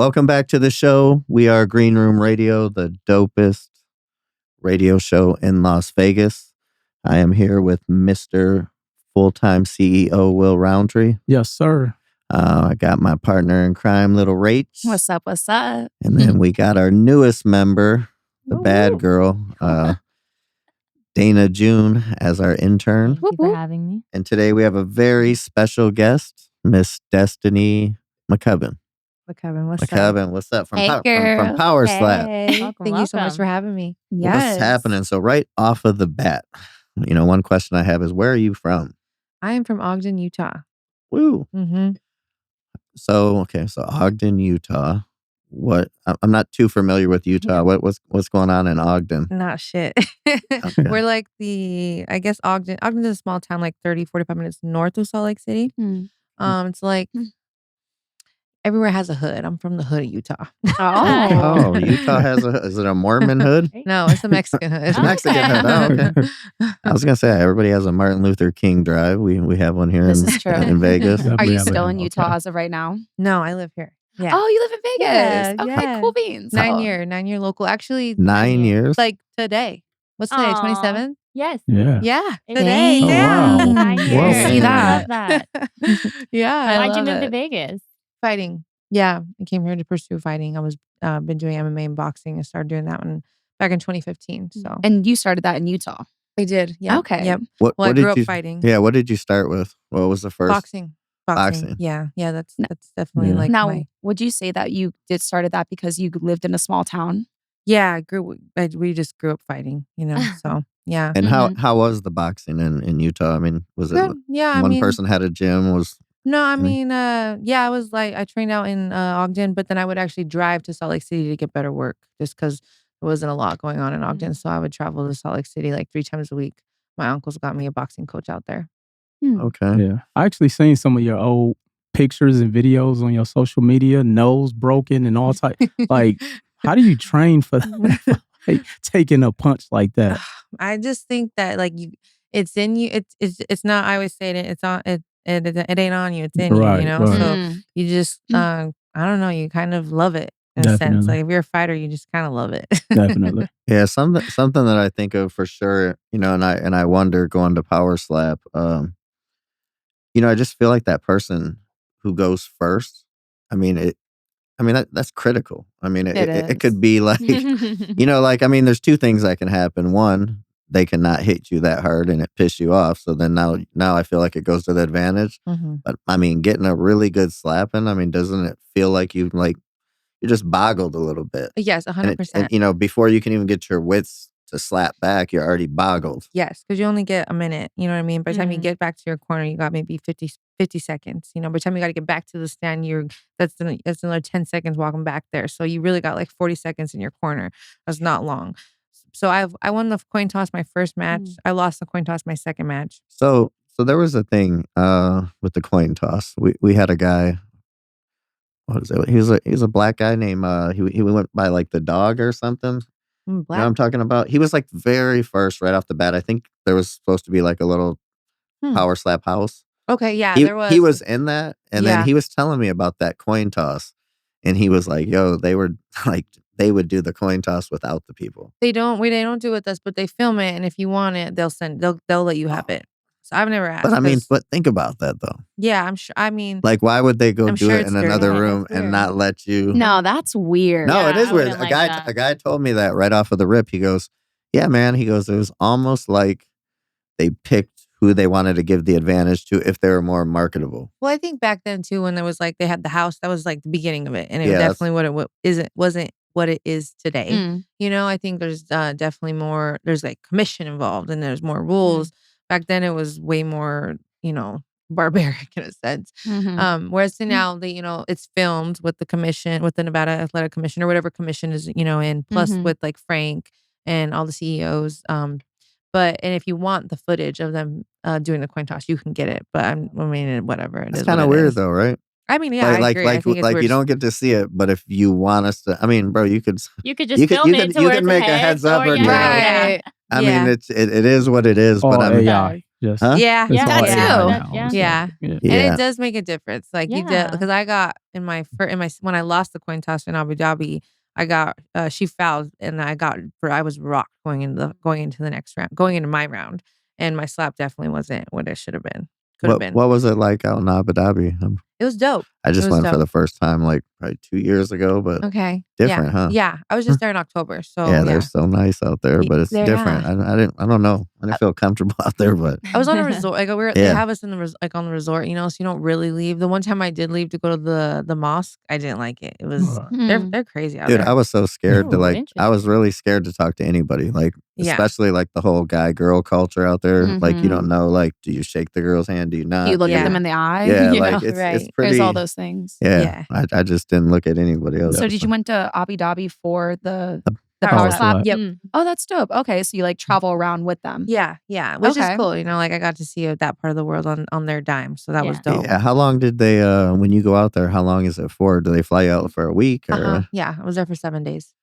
Welcome back to the show. We are Green Room Radio, the dopest radio show in Las Vegas. I am here with Mr. Full-time CEO Will Roundtree. Yes, sir. I got my partner in crime, Little Rach. What's up? What's up? And then we got our newest member, the bad girl, Dana June, as our intern. Thank you for having me. And today we have a very special guest, Miss Destiny McCubbin. McCubbin, what's up? McCubbin, what's up? From, Hey, from girl. Power Slap. Welcome, Thank you so much welcome. for having me. What's happening? So right off of the bat, one question I have is, where are you from? I am from Ogden, Utah. Woo. Mm-hmm. So Ogden, Utah. What? I'm not too familiar with Utah. What's going on in Ogden? Not shit. Okay. We're like Ogden. Ogden's a small town, like 30, 45 minutes north of Salt Lake City. It's like everywhere has a hood. I'm from the hood of Utah. Oh, Utah has is it a Mormon hood? No, it's a Mexican hood. It's a Mexican hood. Oh, okay. I was gonna say everybody has a Martin Luther King drive. We have one here This is true. in Vegas. Are you Yeah, still in okay. Utah as of right now? No, I live here. Yeah. Oh, you live in Vegas. Yeah, Okay, yeah. cool beans. 9 year local. Actually, 9 years. like today. What's today? Aw. 27th? Yes. Yeah. Yeah, It's today. Dang. Oh, Yeah. wow. 9 Whoa. years. See that? I love that. Yeah. Why'd you love move it. to Vegas? Fighting. Yeah, I came here to pursue fighting. I was been doing MMA and boxing. I started doing that one back in 2015. So And you started that in Utah. I did. Yeah. Okay. Yep. What Well, I did grew up you? fighting. Yeah. What did you start with? What was the first? Boxing. Boxing. Yeah. Yeah. That's No. definitely Yeah. like Now, my. would you say that you started that because you lived in a small town? Yeah. We just grew up fighting. So yeah. And how was the boxing in Utah? I mean, was it Good. Yeah. one person had a gym? No, I Mhm. mean, yeah, I was like, I trained out in Ogden, but then I would actually drive to Salt Lake City to get better work just because there wasn't a lot going on in Ogden. So I would travel to Salt Lake City like 3 times a week. My uncles got me a boxing coach out there. Okay. Yeah. I actually seen some of your old pictures and videos on your social media, nose broken and all type. Like, how do you train for that? Like, taking a punch like that? I just think that like it's in you. It's not. I always say it's on. It ain't on you. It's in you. Right, right. So you just I don't know. You kind of love it in a sense. Definitely. Like if you're a fighter, you just kind of love it. Definitely. Yeah, something that I think of for sure, and I wonder going to Power Slap, I just feel like that person who goes first. I mean, that's critical. I mean, It it is. could be like, there's two things that can happen. One, they cannot hit you that hard and it piss you off. So then now I feel like it goes to the advantage. Mhm. But I mean, getting a really good slapping, doesn't it feel like you're just boggled a little bit? Yes, And 100%. before you can even get your wits to slap back, you're already boggled. Yes, because you only get a minute. You know what I mean? By the time you Mhm. get back to your corner, you got maybe 50 seconds. By the time you got to get back to the stand, that's another 10 seconds walking back there. So you really got like 40 seconds in your corner. That's not long. So I won the coin toss my first match. I lost the coin toss my second match. So there was a thing with the coin toss. We had a guy. What is it? He was a black guy named he went by like the dog or something. You know what I'm talking about? He was like very first right off the bat. I think there was supposed to be like a little Power Slap house. Okay, yeah, He there was. he was in that, and Yeah. then he was telling me about that coin toss, and he was like, "Yo, they were like they would do the coin toss without the people." They don't do it with us, but they film it, and if you want it, they'll let you have it. So I've never asked. But but think about that though. yeah, I'm sure. I mean, Like, why would they go I'm do sure it it's in dirty. another Yeah, room that's and weird. not let you? No, that's weird. No, Yeah, it is I weird. wouldn't A like guy, that. a guy told me that right off of the rip. He goes, "Yeah, man." He goes, "It was almost like they picked who they wanted to give the advantage to if they were more marketable." well, I think back then too, when there was like they had the house, that was like the beginning of it, and it Yeah, was that's- definitely wasn't what it is today. Mm. I think there's definitely more. There's like commission involved, and there's more rules. Back then, it was way more, barbaric in a sense. Mhm. Whereas to now, it's filmed with the commission, with the Nevada Athletic Commission or whatever commission is, in plus Mhm. with like Frank and all the CEOs. And if you want the footage of them doing the coin toss, you can get it. But whatever. It's kind of weird though, right? I mean, yeah, I agree. I think it's like weird. you don't get to see it, but if you want us to, bro, you could. You could just You could- film you it could- to you where can it's make a heads up or yeah, down. yeah. Right. I Yeah. mean, it is what it is. All But I mean, AI. Just Yeah. it's Yeah, all that AI too. now. Yeah. So, Yeah. yeah. And Yeah. it does make a difference. Like you did, Yeah. because I got in my when I lost the coin toss in Abu Dhabi, I got she fouled and I was rocked going into the next round, going into my round, and my slap definitely wasn't what it should have been. Could have been. What was it like out in Abu Dhabi? It was dope. I just It was went for dope. the first time like probably 2 years ago, but Okay. different, yeah. huh? Yeah. I was just there in October, so yeah, they're so nice out there, but it's They're- different. I don't know. I didn't feel comfortable out there, but I was on a resort. Like they Yeah. have us in the on the resort, you know, so you don't really leave. The one time I did leave to go to the mosque, I didn't like it. It was they're crazy out dude, there. I was so scared to Ooh, I was really scared to talk to anybody. Like Yeah. especially like the whole guy girl culture out there. Like you Mhm. don't know, like, do you shake the girl's hand? Do you not? Do you look Yeah. at them in the eye? Yeah, You like know? it's Right. pretty There's all those things. Yeah. I just didn't look at anybody else. So did you went to Abu Dhabi for the Power power slap. slap? Yep. Oh, that's dope. Okay, so you like travel around with them. Yeah, which Okay. is cool. You know, like I got to see that part of the world on their dime, so that was Yeah. dope. Yeah, how long did they when you go out there, how long is it for? Do they fly you out for a week or Yeah, I was there for 7 days.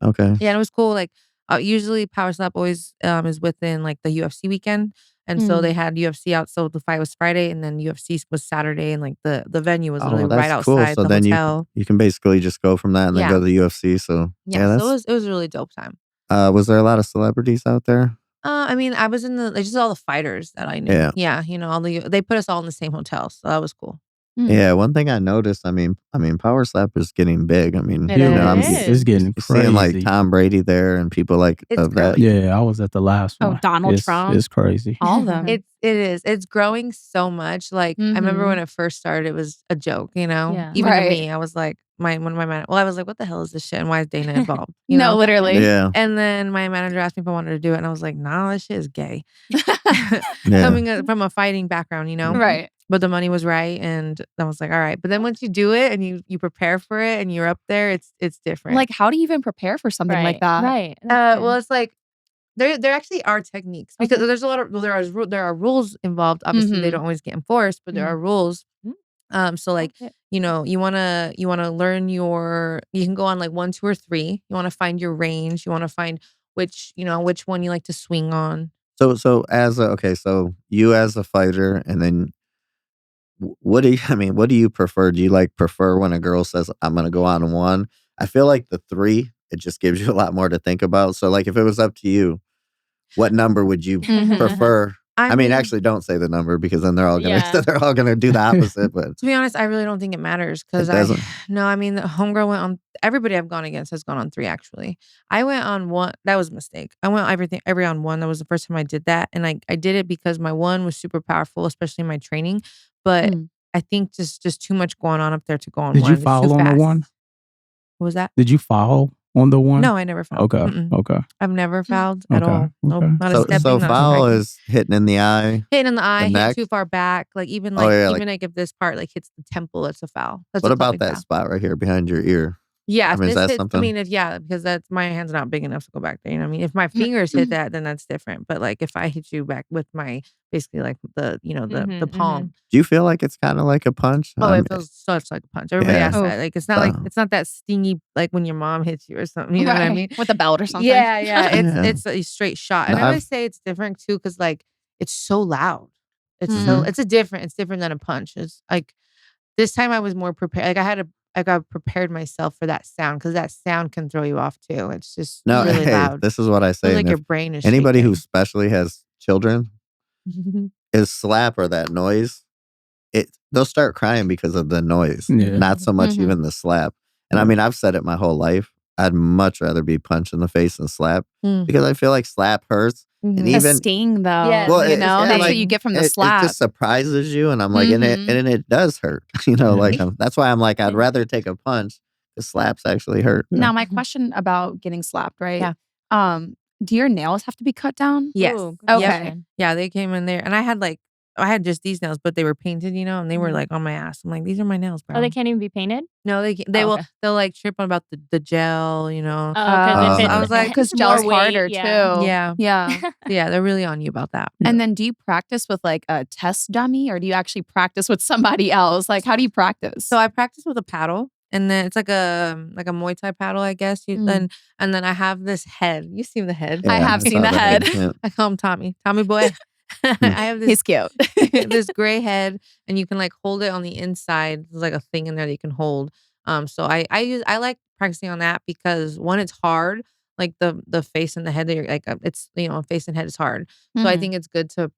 Okay. Yeah, and it was cool. Like usually Power Slap always is within like the UFC weekend. And so they had UFC out. So the fight was Friday and then UFC was Saturday. And like the venue was literally right that's cool. outside So the then hotel. you can basically just go from that and then Yeah. go to the UFC. So Yeah, so it was a really dope time. was there a lot of celebrities out there? I mean, I was in just all the fighters that I knew. Yeah. You know, they put us all in the same hotel. So that was cool. Yeah, one thing I noticed, I mean, Power Slap is getting big. I mean, It you know, I'm is. It's getting seeing like crazy. Tom Brady there and people like It's of that. growing. Yeah, I was at the last Oh, one. Donald It's- Trump. It's crazy. All of them. It is. It's growing so much. Like I remember when it first started, it was a joke, you know. Yeah. Even Right. to me, I was like, I was like, what the hell is this shit? And why is Dana involved? no, know? literally. Yeah. And then my manager asked me if I wanted to do it, and I was like, nah, this shit is gay. Yeah. Coming from a fighting background, you know. Right. But the money was right, and I was like, all right. But then once you do it and you prepare for it and you're up there, it's different. Like, how do you even prepare for something like that? Right. Well, it's like there actually are techniques because there's a lot of there are rules involved. Obviously, they don't always get enforced, but there are rules. So like you know you wanna learn you can go on like 1, 2, or 3. You want to find your range. You want to find which one you like to swing on. So so you as a fighter, and then what do you prefer? Do you prefer when a girl says, I'm going to go on 1? I feel like the 3, it just gives you a lot more to think about. So like if it was up to you, what number would you prefer? I mean, actually don't say the number because then they're all going to they're all going to do the opposite, but to be honest, I really don't think it matters because I mean, the homegirl went on, everybody I've gone against has gone on 3 actually. I went on 1. That was a mistake. I went every on 1. That was the first time I did that. And I did it because my 1 was super powerful, especially in my training. But I think just too much going on up there to go on 1. Did you foul on the 1? What was that? Did you foul on the 1? No, I never fouled. Okay. I've never fouled at all. Nope, Okay. not a stepping. So not foul striking. is hitting in the eye. Hitting in the eye, the hit neck? too far back. Like even if this part like hits the temple, it's a foul. That's What a about big that foul. spot right here behind your ear? Yeah, I mean, is that something? I mean, because that's my hand's not big enough to go back there. You know what I mean? If my fingers hit that, then that's different. But like if I hit you back with my basically like the the palm. Do you feel like it's kind of like a punch? Oh, it feels such like a punch. Everybody Yeah. asks that. Like it's not that stingy like when your mom hits you or something. You know what I mean? With a belt or something. Yeah. Yeah. It's a straight shot. And No, I always say it's different too, because like it's so loud. It's it's different than a punch. It's like this time I was more prepared. Like I got prepared myself for that sound because that sound can throw you off too. It's just really loud. This is what I say. Feels like and your if brain is anybody who shaking. especially has children is slap or that noise, they'll start crying because of the noise, not so much even the slap. And I mean, I've said it my whole life. I'd much rather be punched in the face than slap because I feel like slap hurts. And A even sting though. Yes. Well, That's what you get from the slap. It just surprises you, and I'm like, and it does hurt. You know, like that's why I'm like, I'd rather take a punch. The slaps actually hurt. Now, my question about getting slapped, right? Yeah. Do your nails have to be cut down? Yes. Ooh, good Okay. question. Yeah, they came in there, and I had just these nails, but they were painted, you know, and they were like on my ass. I'm like, these are my nails, bro. Oh, they can't even be painted? No, okay. they'll like trip on about the gel, you know. I was like, because more gel's weight, harder yeah. too. Yeah. Yeah. Yeah, they're really on you about that. And then do you practice with like a test dummy or do you actually practice with somebody else? Like, how do you practice? So I practice with a paddle, and then it's like a Muay Thai paddle, I guess. And then I have this head. You see the head? Yeah, I have I seen saw the head. Yeah. I call him Tommy boy. I have this He's cute. this gray head, and you can like hold it on the inside. There's like a thing in there that you can hold. So I like practicing on that because one, it's hard. Like the face and the head that you're like, it's face and head is hard. So I think it's good to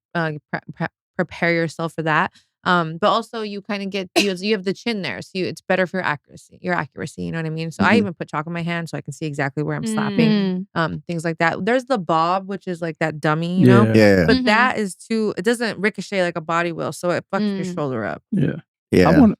prepare yourself for that. But also you kind of get you have the chin there, so it's better for your accuracy. You know what I mean? So I even put chalk in my hand so I can see exactly where I'm slapping. Things like that. There's the bob, which is like that dummy, you know. Yeah. But that is too. It doesn't ricochet like a body will, so it fucks your shoulder up. Yeah.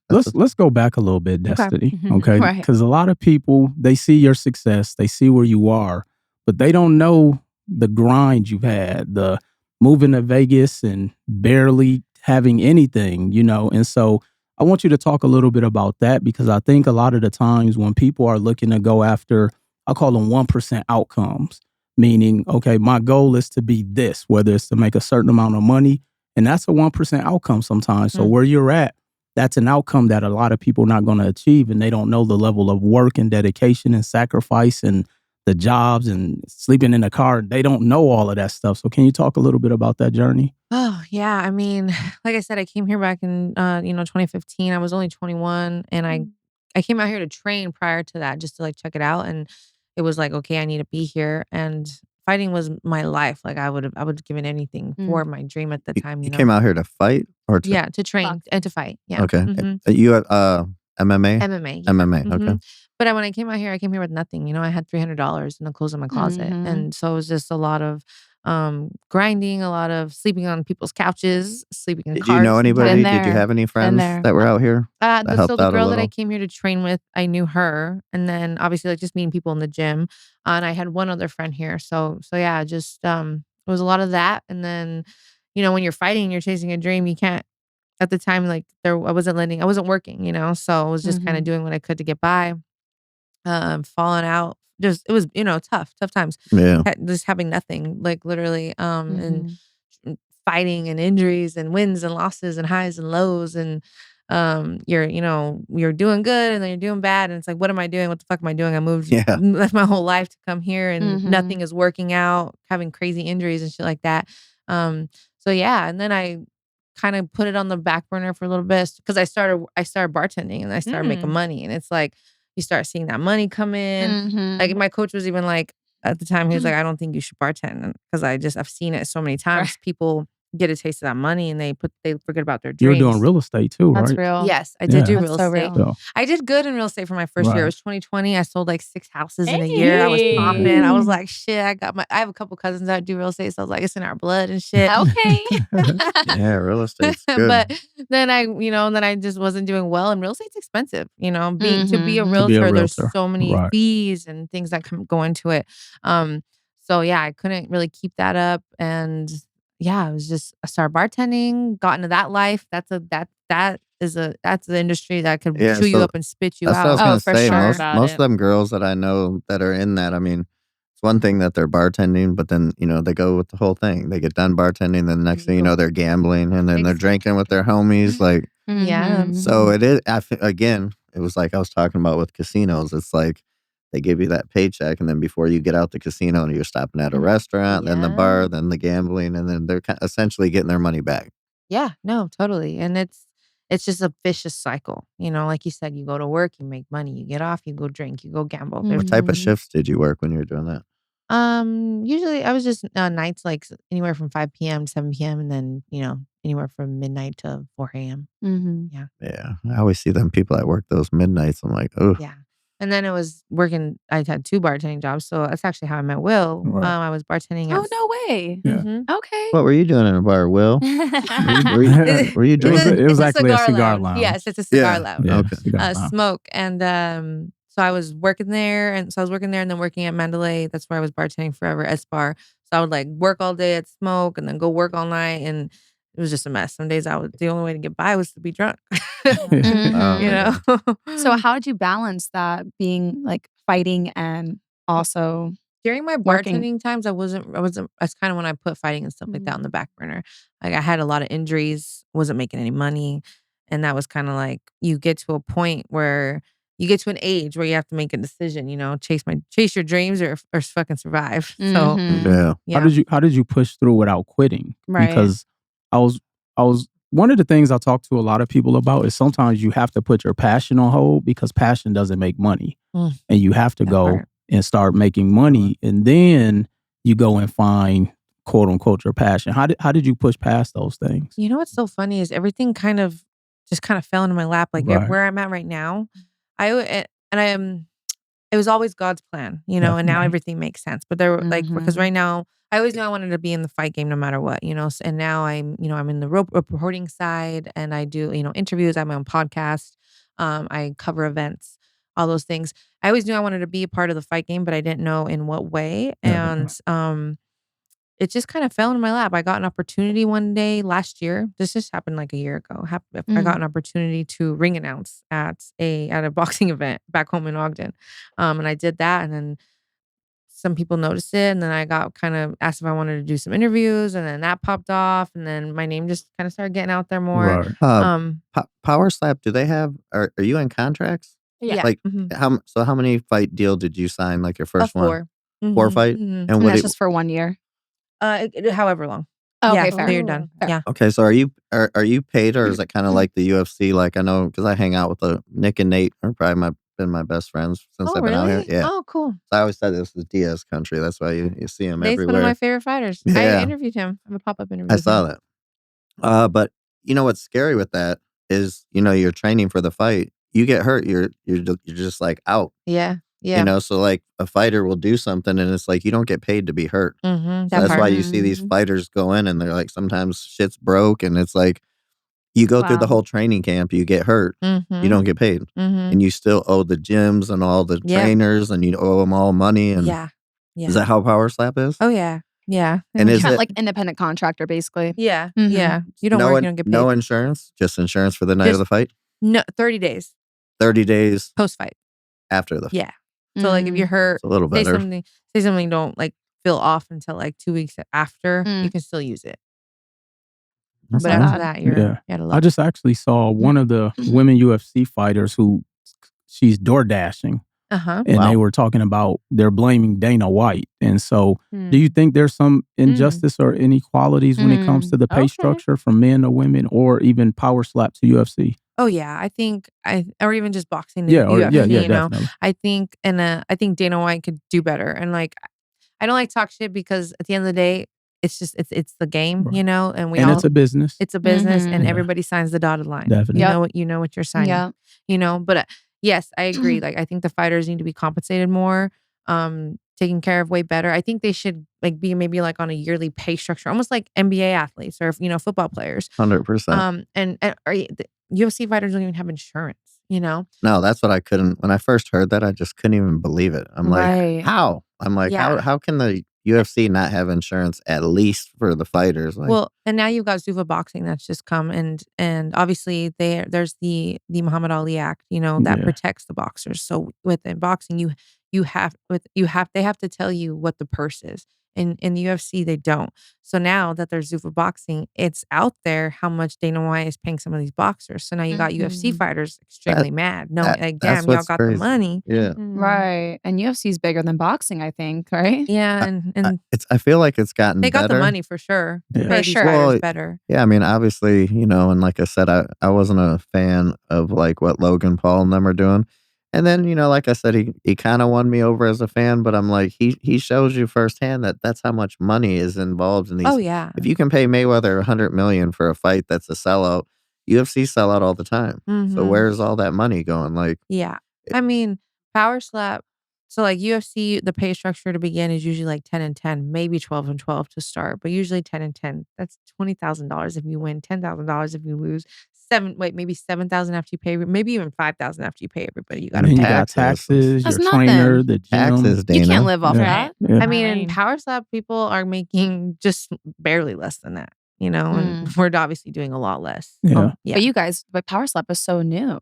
Let's go back a little bit, Destiny. Okay, Right. because a lot of people, they see your success, they see where you are, but they don't know the grind you've had, the moving to Vegas and barely having anything, and so I want you to talk a little bit about that, because I think a lot of the times when people are looking to go after, I call them 1% outcomes, meaning, okay, my goal is to be this, whether it's to make a certain amount of money, and that's a 1% outcome sometimes. So where you're at, that's an outcome that a lot of people are not going to achieve, and they don't know the level of work and dedication and sacrifice and the jobs and sleeping in the car. They don't know all of that stuff. So can you talk a little bit about that journey? Oh, yeah. I mean, like I said, I came here back in 2015. I was only 21, and I came out here to train prior to that, just to like check it out. And it was like, okay, I need to be here. And fighting was my life. Like I would have given anything for my dream at the time. You came out here to fight or to to train and to fight. Yeah. Okay. You at MMA? MMA. MMA. Okay. But when I came out here, I came here with nothing. I had $300 in the clothes in my closet, and so it was just a lot of grinding, a lot of sleeping on people's couches, sleeping in Did cars. you know anybody? Been Did you there. have any friends there. that were out here? So the out a girl that I little? came here to train with, I knew her, and then obviously like just meeting people in the gym, and I had one other friend here. So yeah, just it was a lot of that, and then when you're fighting, you're chasing a dream, you can't. At the time, like I wasn't working, so I was just kind of doing what I could to get by. Falling out, just it was tough times. Yeah. Just having nothing, like literally, and fighting and injuries and wins and losses and highs and lows, and you're doing good and then you're doing bad, and it's like, what am I doing? What the fuck am I doing? I moved left my whole life to come here, and nothing is working out, having crazy injuries and shit like that. So yeah, and then I kind of put it on the back burner for a little bit because I started bartending, and I started making money, and it's like you start seeing that money come in. Like my coach was even like, at the time, he was like, I don't think you should bartend, because I've seen it so many times. Right. People get a taste of that money and they forget about their You were dreams. doing real estate too, right? That's real. Yes, I did do That's real so estate. real. I did good in real estate for my first year. It Right. was 2020. I sold like 6 houses in a year. I was popping. I was like, shit, I have a couple cousins that do real estate, so I was like, it's in our blood and shit. Okay. Yeah, real estate's good. But then I just wasn't doing well, and real estate's expensive. To be a realtor, there's so many fees and things that go into it. So yeah, I couldn't really keep that up, and yeah, it was just I started bartending, got into that life. That's the industry that could chew you up and spit you that's out. what I was for gonna say. sure. Most of them girls that I know that are in that, I mean, it's one thing that they're bartending, but then they go with the whole thing. They get done bartending, then the next thing you know, they're gambling, and then they're drinking with their homies. Like, Yeah. so it is. Again, it was like I was talking about with casinos. It's like they give you that paycheck, and then before you get out the casino, and you're stopping at a restaurant, then the bar, then the gambling, and then they're essentially getting their money back. Yeah, no, totally. And it's just a vicious cycle. Like you said, you go to work, you make money, you get off, you go drink, you go gamble. What type of shifts did you work when you were doing that? Usually I was just nights, like anywhere from 5 p.m. to 7 p.m. and then, anywhere from midnight to 4 a.m. Yeah. Yeah. I always see them people that work those midnights. I'm like, oh. Yeah. And then it was working, I had 2 bartending jobs. So that's actually how I met Will. Right. I was bartending. Oh, no way. Yeah. Okay. What were you doing in a bar, Will? Were you doing It was actually a cigar lounge. Yes, it's a cigar lounge. Yeah, Okay. cigar lounge. Smoke. And so I was working there. And so I was working there and then working at Mandalay. That's where I was bartending forever, S-Bar. So I would like work all day at Smoke and then go work all night. And it was just a mess. Some days the only way to get by was to be drunk. So how did you balance that, being like fighting and also during my bartending times? I wasn't. That's kind of when I put fighting and stuff like that on the back burner. Like I had a lot of injuries, wasn't making any money, and that was kind of like you get to a point where you get to an age where you have to make a decision, chase your dreams or fucking survive. So Mhm. Yeah. How did you push through without quitting? Right. Because I was one of the things I talk to a lot of people about is sometimes you have to put your passion on hold because passion doesn't make money. Mm. And you have to That go part. and start making money, and then you go and find quote unquote your passion. How did you push past those things? You know what's so funny is everything kind of fell into my lap. Like Right. where I'm at right now, it was always God's plan, and now Definitely. everything makes sense. But there, because Mhm. right now, I always knew I wanted to be in the fight game no matter what, And now I'm in the reporting side, and I do, interviews. I have my own podcast. I cover events, all those things. I always knew I wanted to be a part of the fight game, but I didn't know in what way. Yeah. And it just kind of fell in my lap. I got an opportunity one day last year. This just happened like a year ago. I got an opportunity to ring announce at a boxing event back home in Ogden. And I did that, and then some people noticed it, and then I got kind of asked if I wanted to do some interviews, and then that popped off, and then my name just kind of started getting out there more. Right. Power Slap, do they have? Are you in contracts? Yeah. Like Mhm. how many fight deal did you sign? Like your first one? 4. 4 Mhm, fight? mhm. And And what? that's just for 1 year. However long. Oh, Yeah, okay, so fair. you're done. Fair. Yeah. Okay, so are you paid, or is it kind of like the UFC? Like I know because I hang out with Nick and Nate are probably been my best friends since Oh, I've been out here. really? Yeah, Oh, cool. so I always said this was Diaz country. That's why you see him Nate's one of everywhere. my favorite fighters. I Yeah. interviewed him. I have a pop-up interview. I with saw him. that. But you know what's scary with that is you're training for the fight. You get hurt, you're just like out. Yeah. Yeah. So like a fighter will do something, and it's like you don't get paid to be hurt. Mm-hmm. So That that's part. why you see these fighters go in, and they're like sometimes shit's broke, and it's like you go through the Wow. whole training camp, you get hurt, you Mm-hmm. don't get paid, Mm-hmm. and you still owe the gyms and all the Yeah. trainers, and you owe them all money. And Yeah. Yeah. is that how Power Slap is? Oh yeah. Yeah. And is Kind of it like independent contractor, basically. Yeah. Mhm. Yeah. You don't no work, you don't get paid. no insurance, just insurance for the night of the fight? No, 30 days 30 days post fight. after the fight. Yeah. So like if you're hurt, It's a little say better. something don't like feel off until like 2 weeks after, you can still use it. That's But not after bad. that, you're Yeah. out of I luck. just actually saw one of the women UFC fighters who she's door dashing, Uh-huh. and Wow. they were talking about they're blaming Dana White. And so, do you think there's some injustice or inequalities when it comes to the pay Okay. structure from men to women, or even Power Slap to UFC? Oh yeah, I think or even just boxing to Yeah, or UFC, yeah, definitely. I think I think Dana White could do better. And like I don't like to talk shit because at the end of the day, it's just it's the game, Right. and It's a business. it's a business, and Mhm. everybody signs the dotted line. Definitely. You know what you're signing. Yeah. But yes, I agree. Like I think the fighters need to be compensated more, taken care of way better. I think they should like be maybe like on a yearly pay structure, almost like NBA athletes or football players. 100%. And the UFC fighters don't even have insurance. No, that's what I couldn't. When I first heard that, I just couldn't even believe it. I'm like, Right. how? I'm like, Yeah. how can the UFC not have insurance at least for the fighters? Like, Well, and now you've got Zuffa Boxing that's just come, and obviously there's the Muhammad Ali Act, that Yeah. protects the boxers. So within boxing, they have to tell you what the purse is. In the UFC, they don't. So now that there's Zuffa Boxing, it's out there how much Dana White is paying some of these boxers. So now you got UFC fighters extremely mad. No, like that's damn, y'all what's got crazy. the money. Yeah. Right. And UFC is bigger than boxing, I think, right? Yeah, and I feel like it's gotten they got better. the money for sure. Yeah. To For pay these sure. fighters Well, better. Yeah, I mean, obviously, and like I said, I wasn't a fan of like what Logan Paul and them are doing. And then, like I said, he kind of won me over as a fan, but I'm like, he shows you firsthand that that's how much money is involved in these. Oh yeah. If you can pay Mayweather $100 million for a fight that's a sellout, UFC sell out all the time. So Mhm. where's all that money going? Like, Yeah. I mean, Power Slap. So like UFC, the pay structure to begin is usually like 10 and 10, maybe 12 and 12 to start, but usually 10 and 10. That's $20,000 if you win, $10,000 if you lose. Maybe 7,000 after you pay, maybe even 5,000 after you pay everybody. You got And to then pay. you got taxes, That's your trainer, nothing. the gym. taxes, Dana. You can't live off Yeah. that. Yeah. I mean, in Fine. Power Slap, people are making just barely less than that, and we're obviously doing a lot less. Yeah. Yeah. But Power Slap is so new.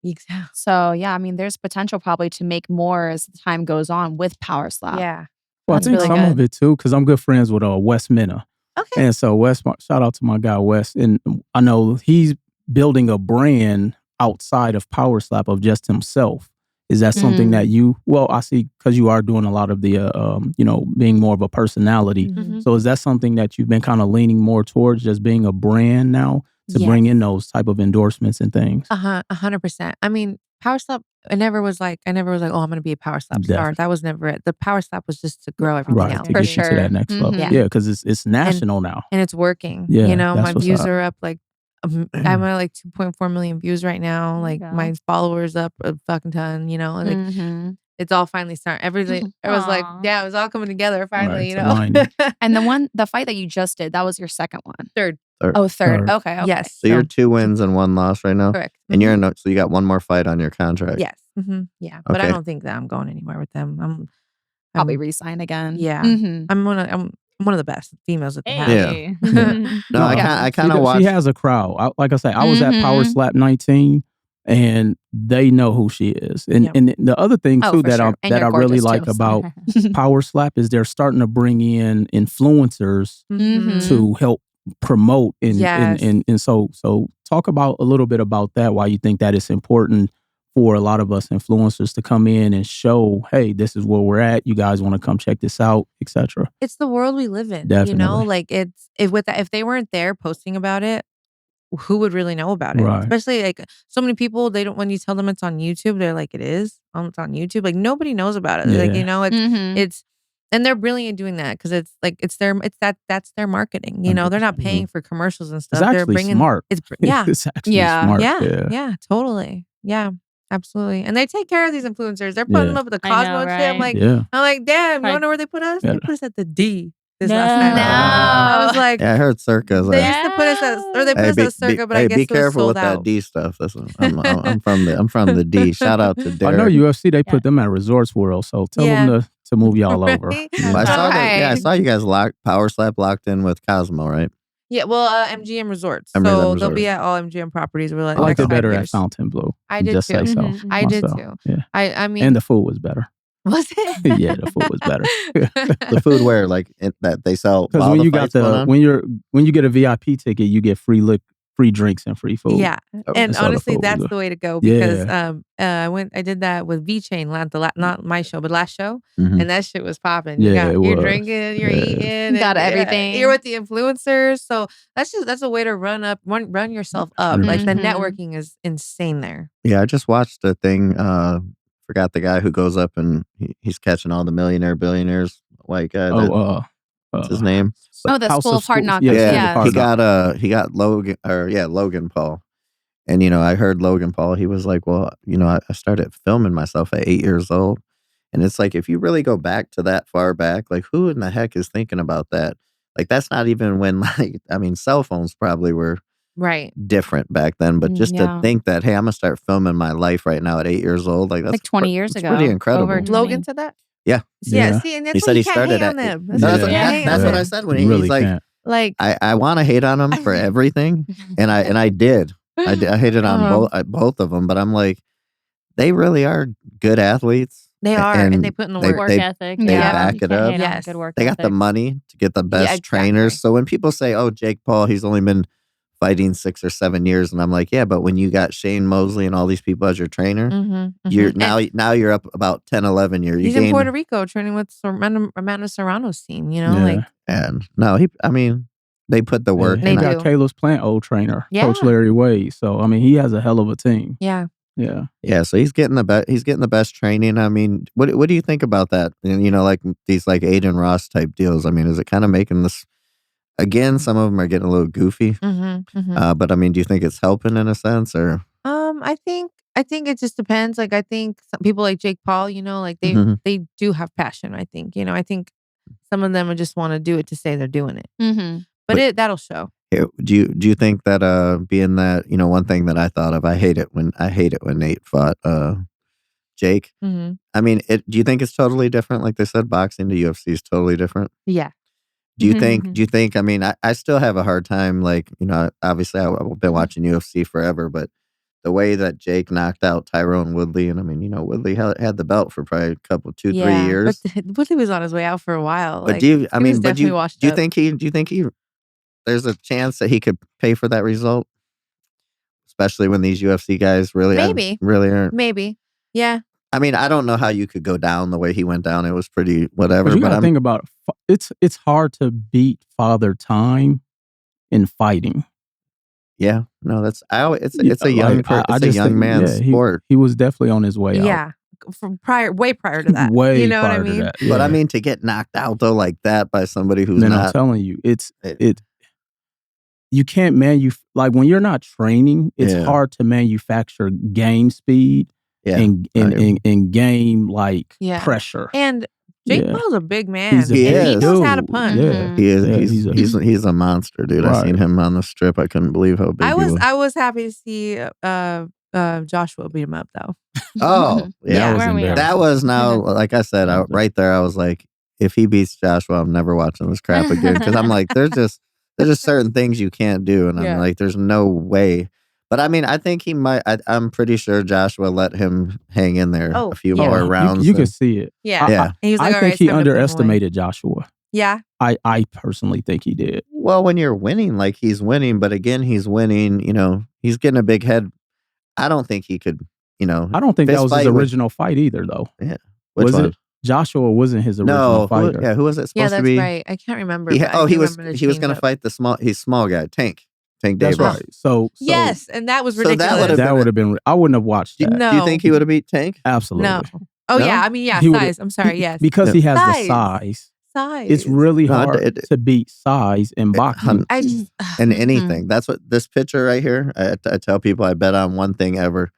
Exactly. So yeah, I mean, there's potential probably to make more as the time goes on with Power Slap. Yeah. Well, That's I think really some good. of it too, because I'm good friends with Wes Minna. Okay. And so shout out to my guy Wes. And I know he's building a brand outside of Power Slap of just himself. Is that something that I see because you are doing a lot of the, being more of a personality. Mhm. So is that something that you've been kind of leaning more towards, just being a brand now to bring in those type of endorsements and things? 100%. I mean, Power Slap, I never was like, oh, I'm going to be a Power Slap star. That was never it. The Power Slap was just to grow everything else. To get you to that next level. Yeah, because it's national now. And it's working. Yeah, my views are up like, I'm at like 2.4 million views right now. Like my followers up a fucking ton, like it's all finally starting. Everything, it was like, it was all coming together finally, And the fight that you just did, that was your second one? Third. Oh, third. Okay. Yes. So you're 2 wins and 1 loss right now? Correct. And so you got 1 more fight on your contract? Yes. Yeah. But I don't think that I'm going anywhere with them. I'm probably re-sign again. Yeah. I'm one of the best females that they have. Yeah. No, I kind of watch. She has a crowd. Like I say, I was at Power Slap 19, and they know who she is. And the other thing too that I really like about Power Slap is they're starting to bring in influencers to help promote and so talk about a little bit about that. Why you think that it's important for a lot of us influencers to come in and show, hey, this is where we're at. You guys want to come check this out, etc. It's the world we live in. Definitely. Like if they weren't there posting about it, who would really know about it? Right. Especially like so many people, they don't, when you tell them it's on YouTube, they're like, it's on YouTube. Like nobody knows about it. Yeah. Like, it's, and they're brilliant at doing that because it's like, that's their marketing. They're not paying for commercials and stuff. It's actually they're bringing smart. It's actually smart. Yeah, totally. Yeah. Absolutely. And they take care of these influencers. They're putting them up at the Cosmo shit. I'm like, damn, you wonder where they put us? They put us at the D. Last night. I was like, I heard Circa. They used to put us at Circa, but I guess be it was careful sold with out. that D stuff. I'm from the D. Shout out to Derek. I know UFC. They put them at Resorts World, so tell them to move y'all over. I saw you guys Power Slap locked in with Cosmo, right? Yeah, well, MGM Resorts. MGM So Resorts. they'll be at all MGM properties. We're like, I liked it better years. at Fontainebleau. I did just too. Say so. I did myself. too. Yeah. I mean, and the food was better. Was it? Yeah, the food was better. The food where that they sell. Because when you got when you get a VIP ticket, you get free drinks and free food. Yeah, and honestly, that's the way to go because I did that with V Chain, not my show, but last show, and that shit was popping. You're drinking, you're eating, got everything. You're with the influencers, so that's a way to run yourself up. Like the networking is insane there. Yeah, I just watched a thing. Forgot the guy who goes up and he's catching all the billionaires. White guy. What's his name? The School of Hard Knocks. Yeah. He got Logan Logan Paul. And I heard Logan Paul, he was like, well, I started filming myself at 8 years old. And it's like, if you really go back to that far back, like who in the heck is thinking about that? Like that's not even when cell phones probably were different back then, but just to think that, hey, I'm gonna start filming my life right now at 8 years old, like that's like 20 years ago. Pretty incredible. Logan said that? Yeah. Yeah. See, and that's he said he started at them. That's what I said when he's like I want to hate on him for everything, and I did. I hated on both of them, but I'm like, they really are good athletes. They are, and they put in the work ethic. They back it up. Yes. Good work they got the money to get the best trainers. So when people say, "Oh, Jake Paul, he's only been fighting 6 or 7 years," and I'm like, yeah, but when you got Shane Mosley and all these people as your trainer, you're now you're up about 10, 11 years. He's in Puerto Rico training with Amanda Serrano's team. And no, they put the work. They got Caleb's Plant old trainer, Coach Larry Wade. So he has a hell of a team. Yeah. So he's getting the best training. I mean, what do you think about that? And like these like Aiden Ross type deals. I mean, is it kind of making this? Again, some of them are getting a little goofy. But I mean, do you think it's helping in a sense, or? I think it just depends. Like I think some people like Jake Paul, like they do have passion. I think I think some of them just want to do it to say they're doing it. But that'll show. Do you think that being that one thing that I thought of, I hate it when Nate fought Jake. I mean, do you think it's totally different? Like they said, boxing to UFC is totally different. Yeah. Do you think, I mean, I still have a hard time, like, obviously I've been watching UFC forever, but the way that Jake knocked out Tyrone Woodley, and I mean, Woodley had the belt for probably a couple, 2-3 years. But Woodley was on his way out for a while. But do you think he, there's a chance that he could pay for that result? Especially when these UFC guys really Maybe. really aren't. Maybe. Yeah. I mean, I don't know how you could go down the way he went down. It was pretty whatever. You But gotta think about it's hard to beat Father Time in fighting. Yeah, no, it's a young man's sport. He was definitely on his way out. Yeah, from way prior to that. Way you know what I prior to mean? that. But I Yeah. mean, to get knocked out though like that by somebody who's Man, not. I'm telling you, you can't like when you're not training, it's hard to manufacture game speed and game like pressure. And Jake Paul's a big man. He knows how to punch. Yeah. He is. He's a monster, dude. Right. I seen him on the strip. I couldn't believe how big he was. I was happy to see Joshua beat him up though. Oh, yeah. That was now, like I said, right there, I was like, if he beats Joshua, I'm never watching this crap again. Because I'm like, there's just certain things you can't do. And I'm like, there's no way. But I mean, I think he might. I'm pretty sure Joshua let him hang in there a few more rounds. You can see it. Yeah. He was like, I think he underestimated Joshua. Yeah. I personally think he did. Well, when you're winning, like he's winning, but again, he's winning, he's getting a big head. I don't think he could, I don't think that was his original fight either, though. Yeah. Was it? Joshua wasn't his original fighter. Who was it supposed to be? Yeah, that's right. I can't remember. He was going to fight he's small guy, Tank Davis. That's right. So yes, and that was ridiculous. That would have been. I wouldn't have watched that. Do you think he would have beat Tank? Absolutely. No. Oh, yeah. I mean, yeah, size. I'm sorry. Yes. Because he has the size. It's really hard to beat size in boxing. And anything. That's what this picture right here, I tell people I bet on one thing ever.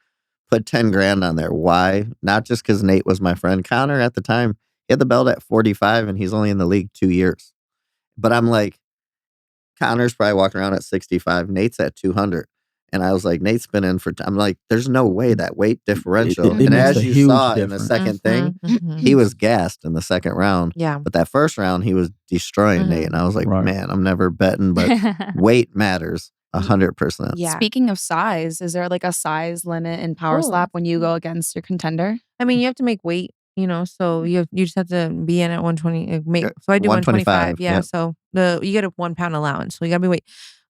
Put 10 grand on there. Why? Not just because Nate was my friend. Conor at the time, he had the belt at 45 and he's only in the league 2 years. But I'm like, Conor's probably walking around at 65. Nate's at 200. And I was like, Nate's been in for I'm like, there's no way that weight differential. And as you saw in the second thing, he was gassed in the second round. Yeah. But that first round, he was destroying Nate. And I was like, man, I'm never betting, but weight matters 100%. Yeah. Speaking of size, is there like a size limit in power slap when you go against your contender? I mean, you have to make weight, so you just have to be in at 120. So I do 125. Yeah. So you get a 1 pound allowance. So you gotta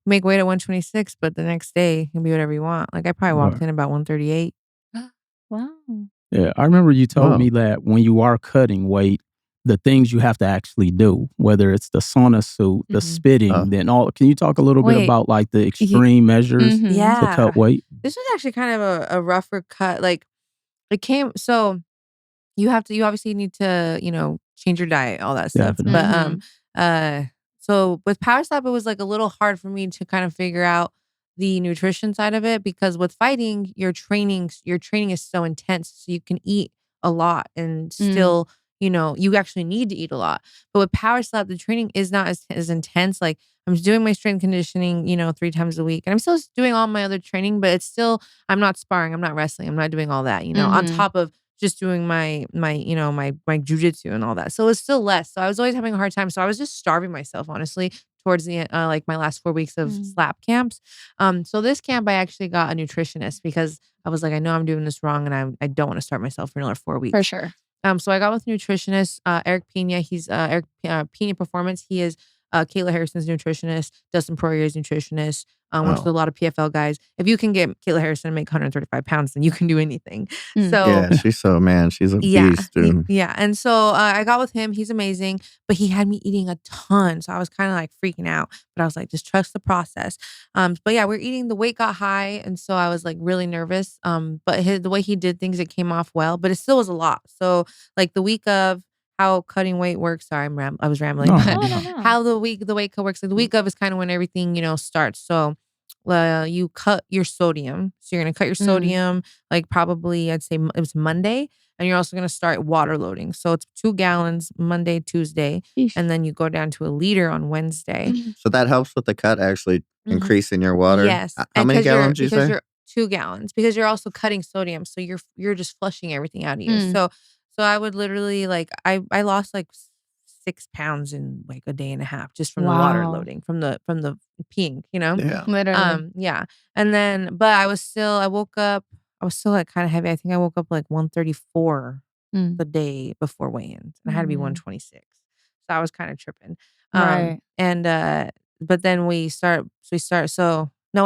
make weight at 126, but the next day you can be whatever you want. Like I probably walked in about 138. Wow. Yeah, I remember you told me that when you are cutting weight, the things you have to actually do, whether it's the sauna suit, the spitting, then all. Can you talk a little bit about like the extreme measures to cut weight? This was actually kind of a rougher cut. Like it came. So you obviously need to change your diet, all that stuff. Definitely. But so with power slap, it was like a little hard for me to kind of figure out the nutrition side of it because with fighting, your training is so intense, so you can eat a lot and still. You actually need to eat a lot. But with power slap, the training is not as intense. Like I'm doing my strength conditioning, 3 times a week. And I'm still doing all my other training, but it's still, I'm not sparring. I'm not wrestling. I'm not doing all that, on top of just doing my jujitsu and all that. So it's still less. So I was always having a hard time. So I was just starving myself, honestly, towards the like my last 4 weeks of slap camps. So this camp, I actually got a nutritionist because I was like, I know I'm doing this wrong and I don't want to start myself for another 4 weeks. For sure. So I got with nutritionist Eric Pena. He's Eric Pena Performance. He is Kayla Harrison's nutritionist. Dustin Poirier's nutritionist. Works with a lot of PFL guys. If you can get Kayla Harrison to make 135 pounds, then you can do anything. So yeah, she's a beast, dude. Yeah, and so I got with him. He's amazing, but he had me eating a ton, so I was kind of like freaking out. But I was like, just trust the process. But yeah, we're eating. The weight got high, and so I was like really nervous. But the way he did things, it came off well, but it still was a lot. So like the week of how cutting weight works. Sorry, I was rambling. No. How the weight cut works. Like the week of is kind of when everything starts. So you cut your sodium. So you're gonna cut your sodium like probably I'd say it was Monday, and you're also gonna start water loading. So it's 2 gallons Monday, Tuesday, and then you go down to 1 liter on Wednesday. So that helps with the cut actually increasing your water. Yes. How many gallons you say? You're 2 gallons because you're also cutting sodium. So you're just flushing everything out of you. So I would literally I lost like 6 pounds in like a day and a half just from the water loading from the peeing, Yeah. Literally. Yeah. And then, but I woke up, I was still like kind of heavy. I think I woke up like 134 the day before weigh-ins. And I had to be 126. So I was kind of tripping. Right. But then no,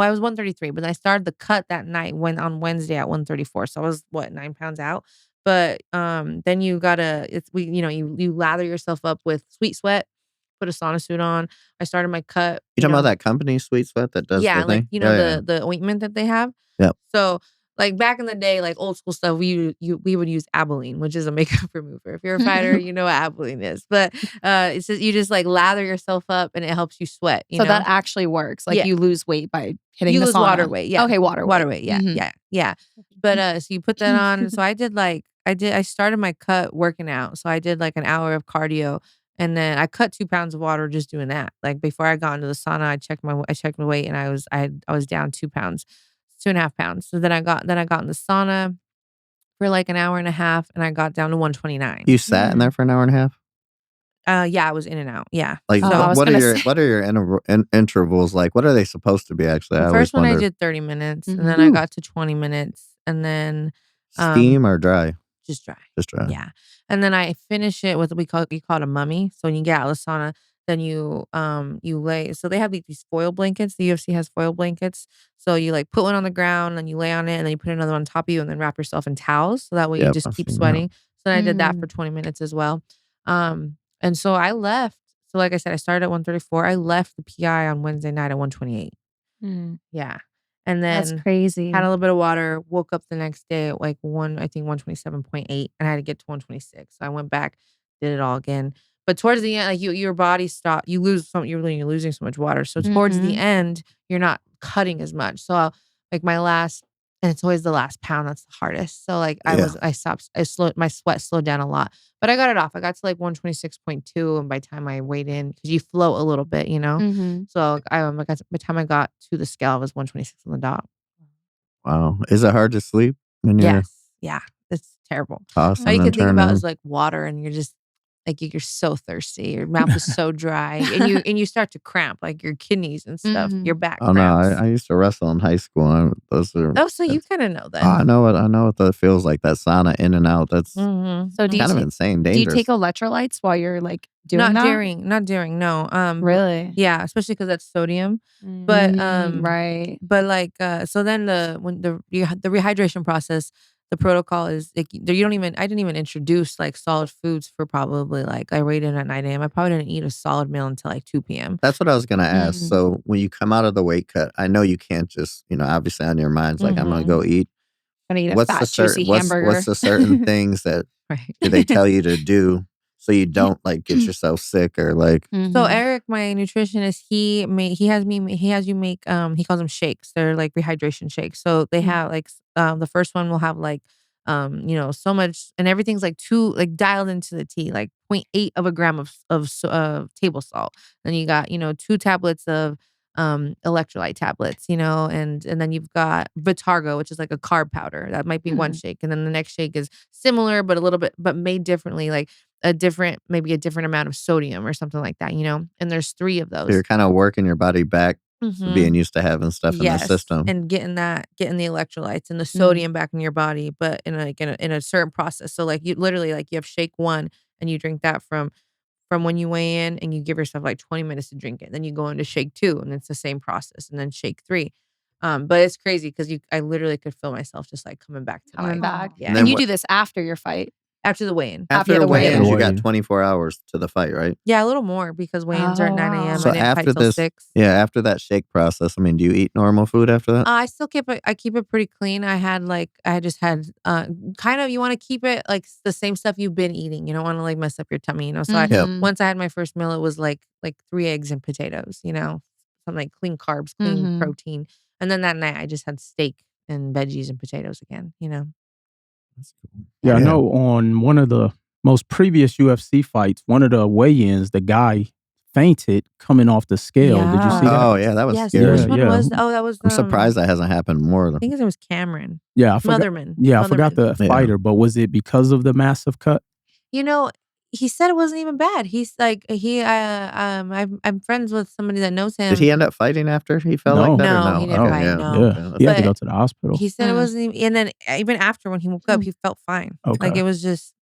I was 133, but I started the cut that night on Wednesday at 134. So I was 9 pounds out. But then you gotta you lather yourself up with Sweet Sweat, put a sauna suit on. I started my cut. You talking about that company, Sweet Sweat, that does the like thing? the ointment that they have. Yep. So like back in the day, like old school stuff, we would use Abilene, which is a makeup remover. If you're a fighter, you know what Abilene is. But it's just you just like lather yourself up and it helps you sweat. You know? that actually works. Like you lose weight by hitting you the lose sauna. water weight. Yeah. Okay, water weight. Yeah. Yeah. But so you put that on. So I started my cut working out. So I did like an hour of cardio. And then I cut 2 pounds of water just doing that. Like before I got into the sauna, I checked my weight and I was down 2 pounds, 2.5 pounds. So then I got in the sauna for like an hour and a half, and I got down to 129. You sat in there for an hour and a half? Yeah, I was in and out. Yeah. Like, what are your intervals like? What are they supposed to be actually? The first one I did 30 minutes, and then I got to 20 minutes, and then steam or dry? Just dry. Just dry. Yeah. And then I finish it with you call it a mummy. So when you get out of the sauna, then you lay. So they have these foil blankets. The UFC has foil blankets. So you like put one on the ground, and you lay on it, and then you put another on top of you, and then wrap yourself in towels. So that way you just keep sweating. So then I did that for 20 minutes as well. And so I left. So like I said, I started at 134. I left the PI on Wednesday night at 128. Yeah. And then that's crazy. Had a little bit of water, woke up the next day at like 127.8, and I had to get to 126. So I went back, did it all again. But towards the end, like your body stopped, you're losing so much water. So towards the end, you're not cutting as much. So like and it's always the last pound that's the hardest. So like my sweat slowed down a lot. But I got it off. I got to like 126.2, and by the time I weighed in, because you float a little bit, you know? So by the time I got to the scale, I was 126 on the dot. Wow. Is it hard to sleep when you're... Yes. Yeah. It's terrible. Awesome. All you can think about is like water, and you're just like you're so thirsty. Your mouth is so dry, and you start to cramp like your kidneys and stuff. Your back. Oh cramps. no, I used to wrestle in high school. So you kind of know that. I know what that feels like. That sauna in and out. That's So kind of insane. Dangerous. Do you take electrolytes while you're like doing that? Not during. No. Really? Yeah, especially because that's sodium. But right. But like so then the rehydration process. The protocol is like, I didn't even introduce like solid foods for probably like I weighed in at 9 a.m. I probably didn't eat a solid meal until like 2 p.m. That's what I was going to ask. So when you come out of the weight cut, I know you can't just, obviously on your mind's like, I'm going to go eat. I'm going to eat a fat, juicy hamburger. What's the certain things that do they tell you to do so you don't like get yourself sick or like... So Eric, my nutritionist, he has you make, he calls them shakes. They're like rehydration shakes. So they have like, the first one will have like, so much, and everything's like dialed into the T, like 0.8 of a gram of table salt. Then you got, 2 tablets of electrolyte tablets, and then you've got Vitargo, which is like a carb powder. That might be one shake. And then the next shake is similar, but a little bit, but made differently, like maybe a different amount of sodium or something like that, And there's 3 of those. So you're kind of working your body back to being used to having stuff in the system. And getting the electrolytes and the sodium back in your body, but in a certain process. So like you literally like you have shake 1 and you drink that from when you weigh in, and you give yourself like 20 minutes to drink it. Then you go into shake 2, and it's the same process, and then shake 3. But it's crazy because I literally could feel myself just like coming back to life. Yeah. And you do this after your fight. After the weigh-in. After the weigh-in, you got 24 hours to the fight, right? Yeah, a little more because weigh-ins are at 9 a.m. So I didn't fight till 6. Yeah, after that shake process, do you eat normal food after that? I still keep it pretty clean. I just had kind of, you want to keep it like the same stuff you've been eating. You don't want to like mess up your tummy, So once I had my first meal, it was like 3 eggs and potatoes, something like clean carbs, clean protein. And then that night I just had steak and veggies and potatoes again, That's cool. Yeah, I know on one of the most previous UFC fights, one of the weigh-ins, the guy fainted coming off the scale. Yeah. Did you see that? Oh, yeah, that was Yes, scary. which one was? Oh, that was. I'm surprised that hasn't happened more. I think his name was Cameron. Yeah, I forgot. Motherman. Yeah, I forgot the fighter, but was it because of the massive cut? He said it wasn't even bad. He's like I'm friends with somebody that knows him. Did he end up fighting after he fell like that? No, he didn't fight. Yeah. No. Yeah, he had to go to the hospital. He said it wasn't even, and then even after when he woke up, he felt fine. Okay. Like it was just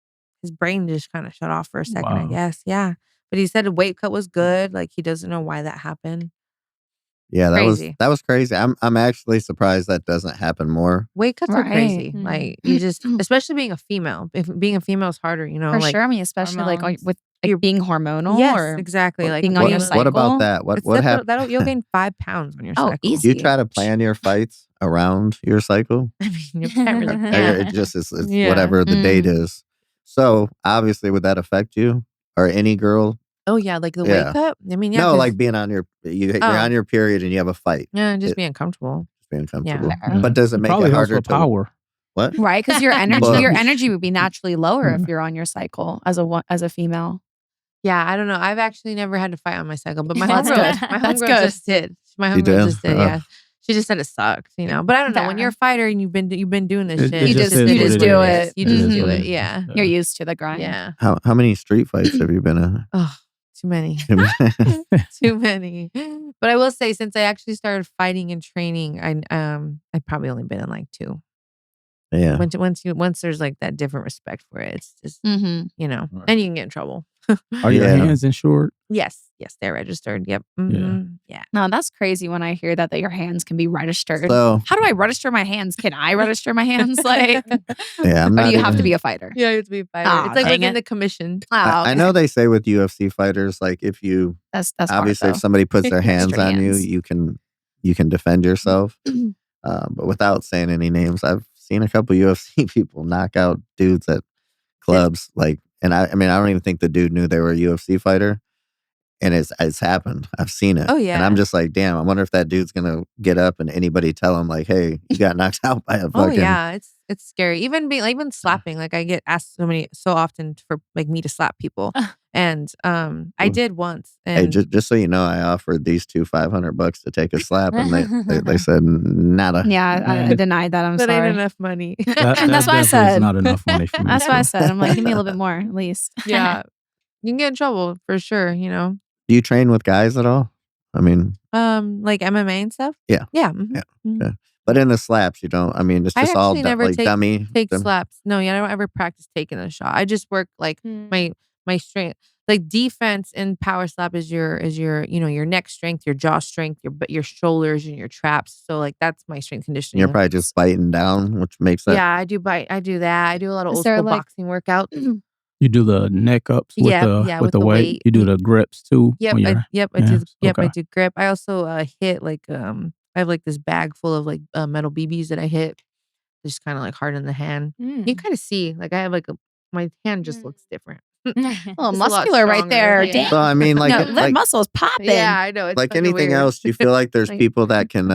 his brain just kind of shut off for a second, I Wow. guess. Yeah, but he said a weight cut was good. Like he doesn't know why that happened. Yeah, Crazy. that was crazy. I'm actually surprised that doesn't happen more. Weight cuts are Right. crazy. Mm. Like you just, especially being a female. If being a female is harder, you know. For like, sure. I mean, especially like hormones. with You're- being hormonal Yes, or exactly. Like being on your What about cycle. that? It's What happened? that'll you'll gain 5 pounds on your Oh, cycle. easy. Do you try to plan your fights around your cycle? I mean, you can't really. Or Yeah. it just is Yeah. whatever the date Mm. is. So obviously, would that affect you or any girl? Oh yeah, like the Yeah. weight cut. I mean, yeah. No, 'cause- like being on you're Oh. on your period and you have a fight. yeah, just it- being uncomfortable. Being comfortable. Fair. But does it make probably it helps harder with to power. what? Right, because your Well- energy would be naturally lower Yeah. if you're on your cycle as a female. Yeah, I don't know. I've actually never had to fight on my cycle, but my That's homegirl, good. my That's homegirl good. just did. My You homegirl did? just did. Oh. Yeah, she just said it sucks, you know. But I don't know. When Fair. you're a fighter and you've been doing this It- shit, it You just just is you what just it do is. it. You just do Mhm. it. Yeah, You're used to the grind. yeah. How many street fights have you been in? Oh, too many. Too many. But I will say, since I actually started fighting and training, I've probably only been in like 2. Yeah. Once there's like that different respect for it, it's just Mm-hmm. you know, Right. and you can get in trouble. Are your Yeah. hands insured? Yes, they're registered. Yep. Mhm. Yeah. No, that's crazy when I hear that your hands can be registered. So How do I register my hands? Can I register my hands? Like, yeah, I'm or not do you even, have to be a fighter? Yeah, you have to be a fighter. Aw, It's like dang within it. the commission. Oh, I okay. know they say with UFC fighters, like if you That's obviously hard, if somebody puts their hands Extra on hands. you can defend yourself. But without saying any names, I've seen a couple UFC people knock out dudes at clubs. Like, and I mean, I don't even think the dude knew they were a UFC fighter. And it's happened. I've seen it. Oh, yeah. And I'm just like, damn, I wonder if that dude's gonna get up and anybody tell him like, hey, you got knocked out by a Oh fucking yeah, it's scary. Even slapping. Like I get asked so often for like me to slap people, and I did once. And Hey, just so you know, I offered these two $500 to take a slap, and they said nada. Yeah, I Man. denied that. I'm that sorry. ain't enough money. And that's why I definitely said- is not enough money for me. That's why I so. said, I'm like, give me a little bit more at least. Yeah, you can get in trouble for sure. You know, Do you train with guys at all? I mean, like MMA and stuff. Yeah. Yeah. Mhm. Yeah. Mhm. Okay. But in the slaps, you don't. I mean, it's I just all actually never like dummy. Take dumb- slaps. No, yeah, I don't ever practice taking a shot. I just work like my strength. Like defense and power slap is your your neck strength, your jaw strength, your shoulders and your traps. So like that's my strength conditioning. You're probably just biting down, which makes that. Yeah, I do bite. I do that. I do a lot of Is old there, school like- boxing workout. You do the neck ups with Yeah, with the weight. weight. You do the grips too. Yep, when I you're- do. yeah, I okay. do grip. I also hit like I have like this bag full of like metal BBs that I hit. Just kind of like hard in the hand. You can kind of see like I have like my hand just looks different. Oh, It's a lot muscular right stronger, there. yeah. Damn. So I mean, like, No, leg like, muscles popping. Yeah, I know. It's like fucking anything weird. else, do you feel like there's Like- people that can?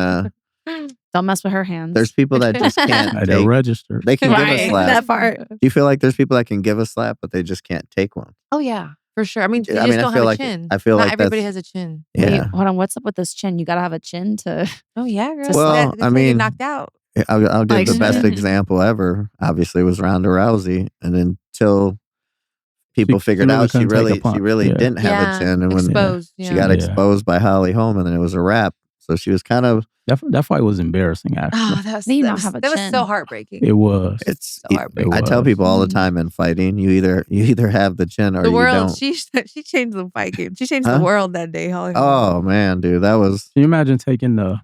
Don't mess with her hands. There's people that just can't. They're take, registered. they can give a Right, slap. that part. Do you feel like there's people that can give a slap, but they just can't take one? Oh yeah, for sure. I mean, you I just mean, I don't feel have like- a chin. I feel Not like everybody that's- has a chin. Wait, Yeah. hold on. What's up with this chin? You gotta have a chin to. Oh yeah, girl. Well, That's I how you mean- knocked out. I'll give Like- the best example ever. Obviously, was Ronda Rousey, and until people She figured really out she couldn't take a really punch. she Yeah. didn't have Yeah, a chin, and when exposed. she Yeah. got Yeah. exposed by Holly Holm, and then it was a wrap. So she was kind of That fight was embarrassing. Actually, Oh, that They don't have a that was chin. so heartbreaking. it was. it's. So heartbreaking. I tell people all the time in fighting, you either have the chin or The you world. don't. She changed the fight game. She changed Huh? the world that day. Holly. Oh man, dude, that was Can you imagine taking the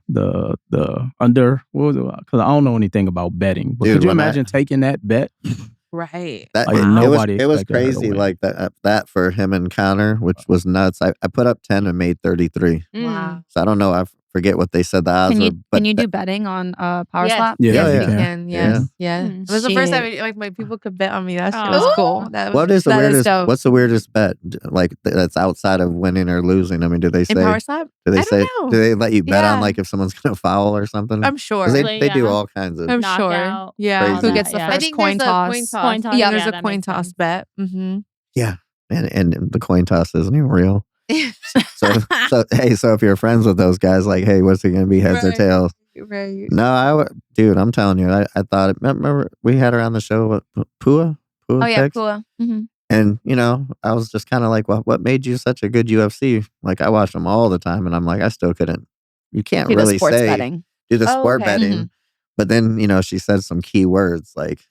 under? What was it? Because I don't know anything about betting. But Dude, could you when I- imagine taking that bet? right. that. Like, it nobody was expected her to crazy win. like that for him and Conor, which was nuts. I put up 10 and made 33. Wow. So I don't know. I forget what they said the odds Can were. you But can you do betting on power Yes. slap? Yeah, Yes, yeah. we can. Yes. Yeah. Mm, It was the first time shit. like my people could bet on me. That shit Aw. was cool. That was what is the that is weirdest? dope. What's the weirdest bet? Like that's outside of winning or losing? I mean, do they in say? power slap? Do they I say? don't know. Do they let you bet on Yeah. like if someone's gonna foul or something? I'm sure. 'Cause they Like, do yeah. all kinds of. I'm Knockout, sure. Yeah. Crazy. Who gets the Yeah. I first think coin there's a toss? coin toss. Coin toss. Yeah, Yeah, there's a that coin makes toss sense. bet. Mm-hmm. Yeah, and the coin toss isn't even real. So if you're friends with those guys, like, hey, what's it gonna be? Heads or Right. tails? Right. No, dude, I'm telling you, I thought it. Remember we had her on the show. What Pua? Oh yeah, picks? cool. Mm-hmm. And I was just kind of like, well, what made you such a good UFC? Like I watch them all the time, and I'm like, I still couldn't. You can't Do the really sports say betting. do the Oh, sport okay. betting. But then she said some key words like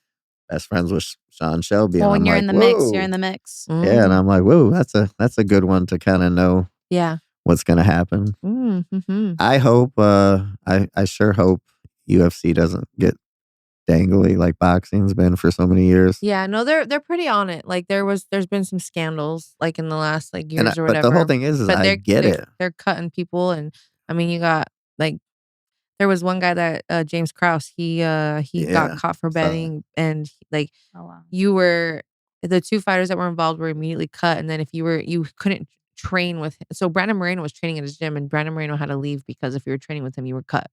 best friends with Sean Shelby. Well, and when I'm you're like, in the mix, whoa. you're in the mix. Yeah, and I'm like, whoa, that's a good one to kind of know Yeah. what's going to happen. Mm-hmm. I hope, I sure hope UFC doesn't get dangly like boxing's been for so many years. Yeah, no, they're pretty on it. Like there's been some scandals like in the last like years or whatever. But the whole thing is but I get it. They're cutting people, and I mean, you got like there was one guy that James Krause. He got caught for betting, and like you were the two fighters that were involved were immediately cut, and then if you couldn't train with him. So Brandon Moreno was training at his gym, and Brandon Moreno had to leave because if you were training with him, you were cut.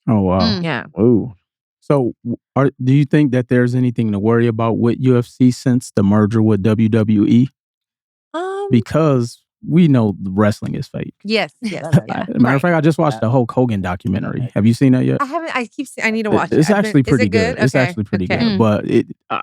Oh wow. Yeah. Ooh. So, do you think that there's anything to worry about with UFC since the merger with WWE? Because we know the wrestling is fake. Yes. Matter of fact, I just watched the Hulk Hogan documentary. Have you seen that yet? I haven't. I need to watch it. It's actually pretty good. It's Okay. actually pretty good. But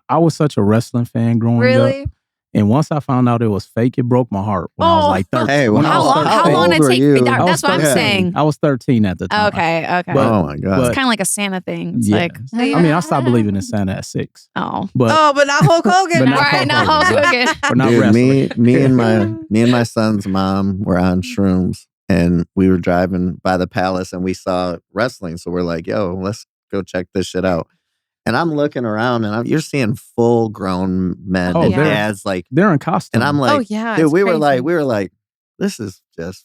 I was such a wrestling fan growing up. Really? And once I found out it was fake, it broke my heart when I was like 13. Hey, well, how long it take? That's what I'm saying. I was 13 at the time. Okay. But, oh my god, it's kind of like a Santa thing. It's yeah. like, I mean, I stopped believing in Santa at 6. but not Hulk Hogan. But not right, not Hulk Hulk Hogan. But not dude, wrestling. me and my son's mom were on shrooms, and we were driving by the Palace, and we saw wrestling. So we're like, "Yo, let's go check this shit out." And I'm looking around, and you're seeing full grown men and dads like they're in costume. And I'm like, dude, we were like, this is just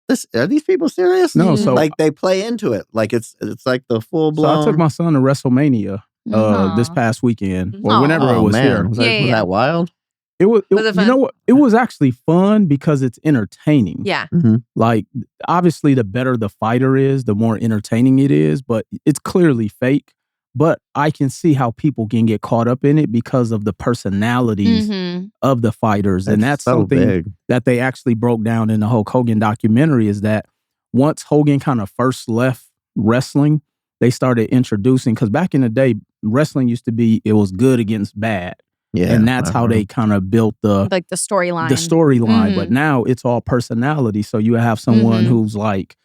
this. Are these people serious? No, so like they play into it, like it's like the full blown. So I took my son to WrestleMania this past weekend, or whenever it was here. Was that wild? It was you know what? It was actually fun because it's entertaining. Yeah. Mm-hmm. Like obviously, the better the fighter is, the more entertaining it is. But it's clearly fake. But I can see how people can get caught up in it because of the personalities of the fighters. And that's so something big that they actually broke down in the Hulk Hogan documentary, is that once Hogan kind of first left wrestling, they started introducing, because back in the day, wrestling used to be, it was good against bad. Yeah. And that's how they kind of built the storyline. The storyline. But now it's all personality. So you have someone who's like,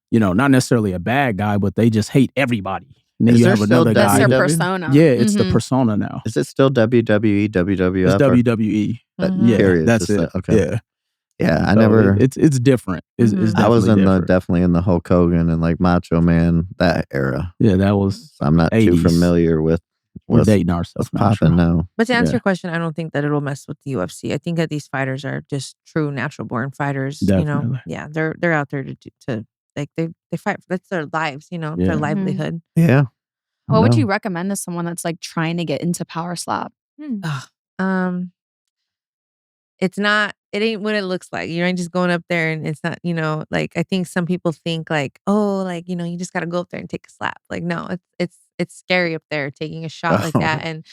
you know, not necessarily a bad guy, but they just hate everybody. And then you have another guy. That's their persona. Yeah, it's the persona now. Is it still WWE, WWF? It's WWE. Yeah, period. That's it. Okay. Yeah, I so never. It's different. It's I was different. definitely in the Hulk Hogan and like Macho Man, that era. Yeah, that was. So I'm not 80s. Too familiar with We're dating ourselves. Popping now. But to answer your question, I don't think that it'll mess with the UFC. I think that these fighters are just true natural born fighters. Definitely. You know, yeah, they're out there to like they fight. That's their lives. You know, their livelihood. Yeah. What would you recommend to someone that's like trying to get into power slap? It's not. It ain't what it looks like. You ain't just going up there and it's not. You know, like I think some people think like, oh, like you know, you just got to go up there and take a slap. Like no, it's scary up there taking a shot like that, and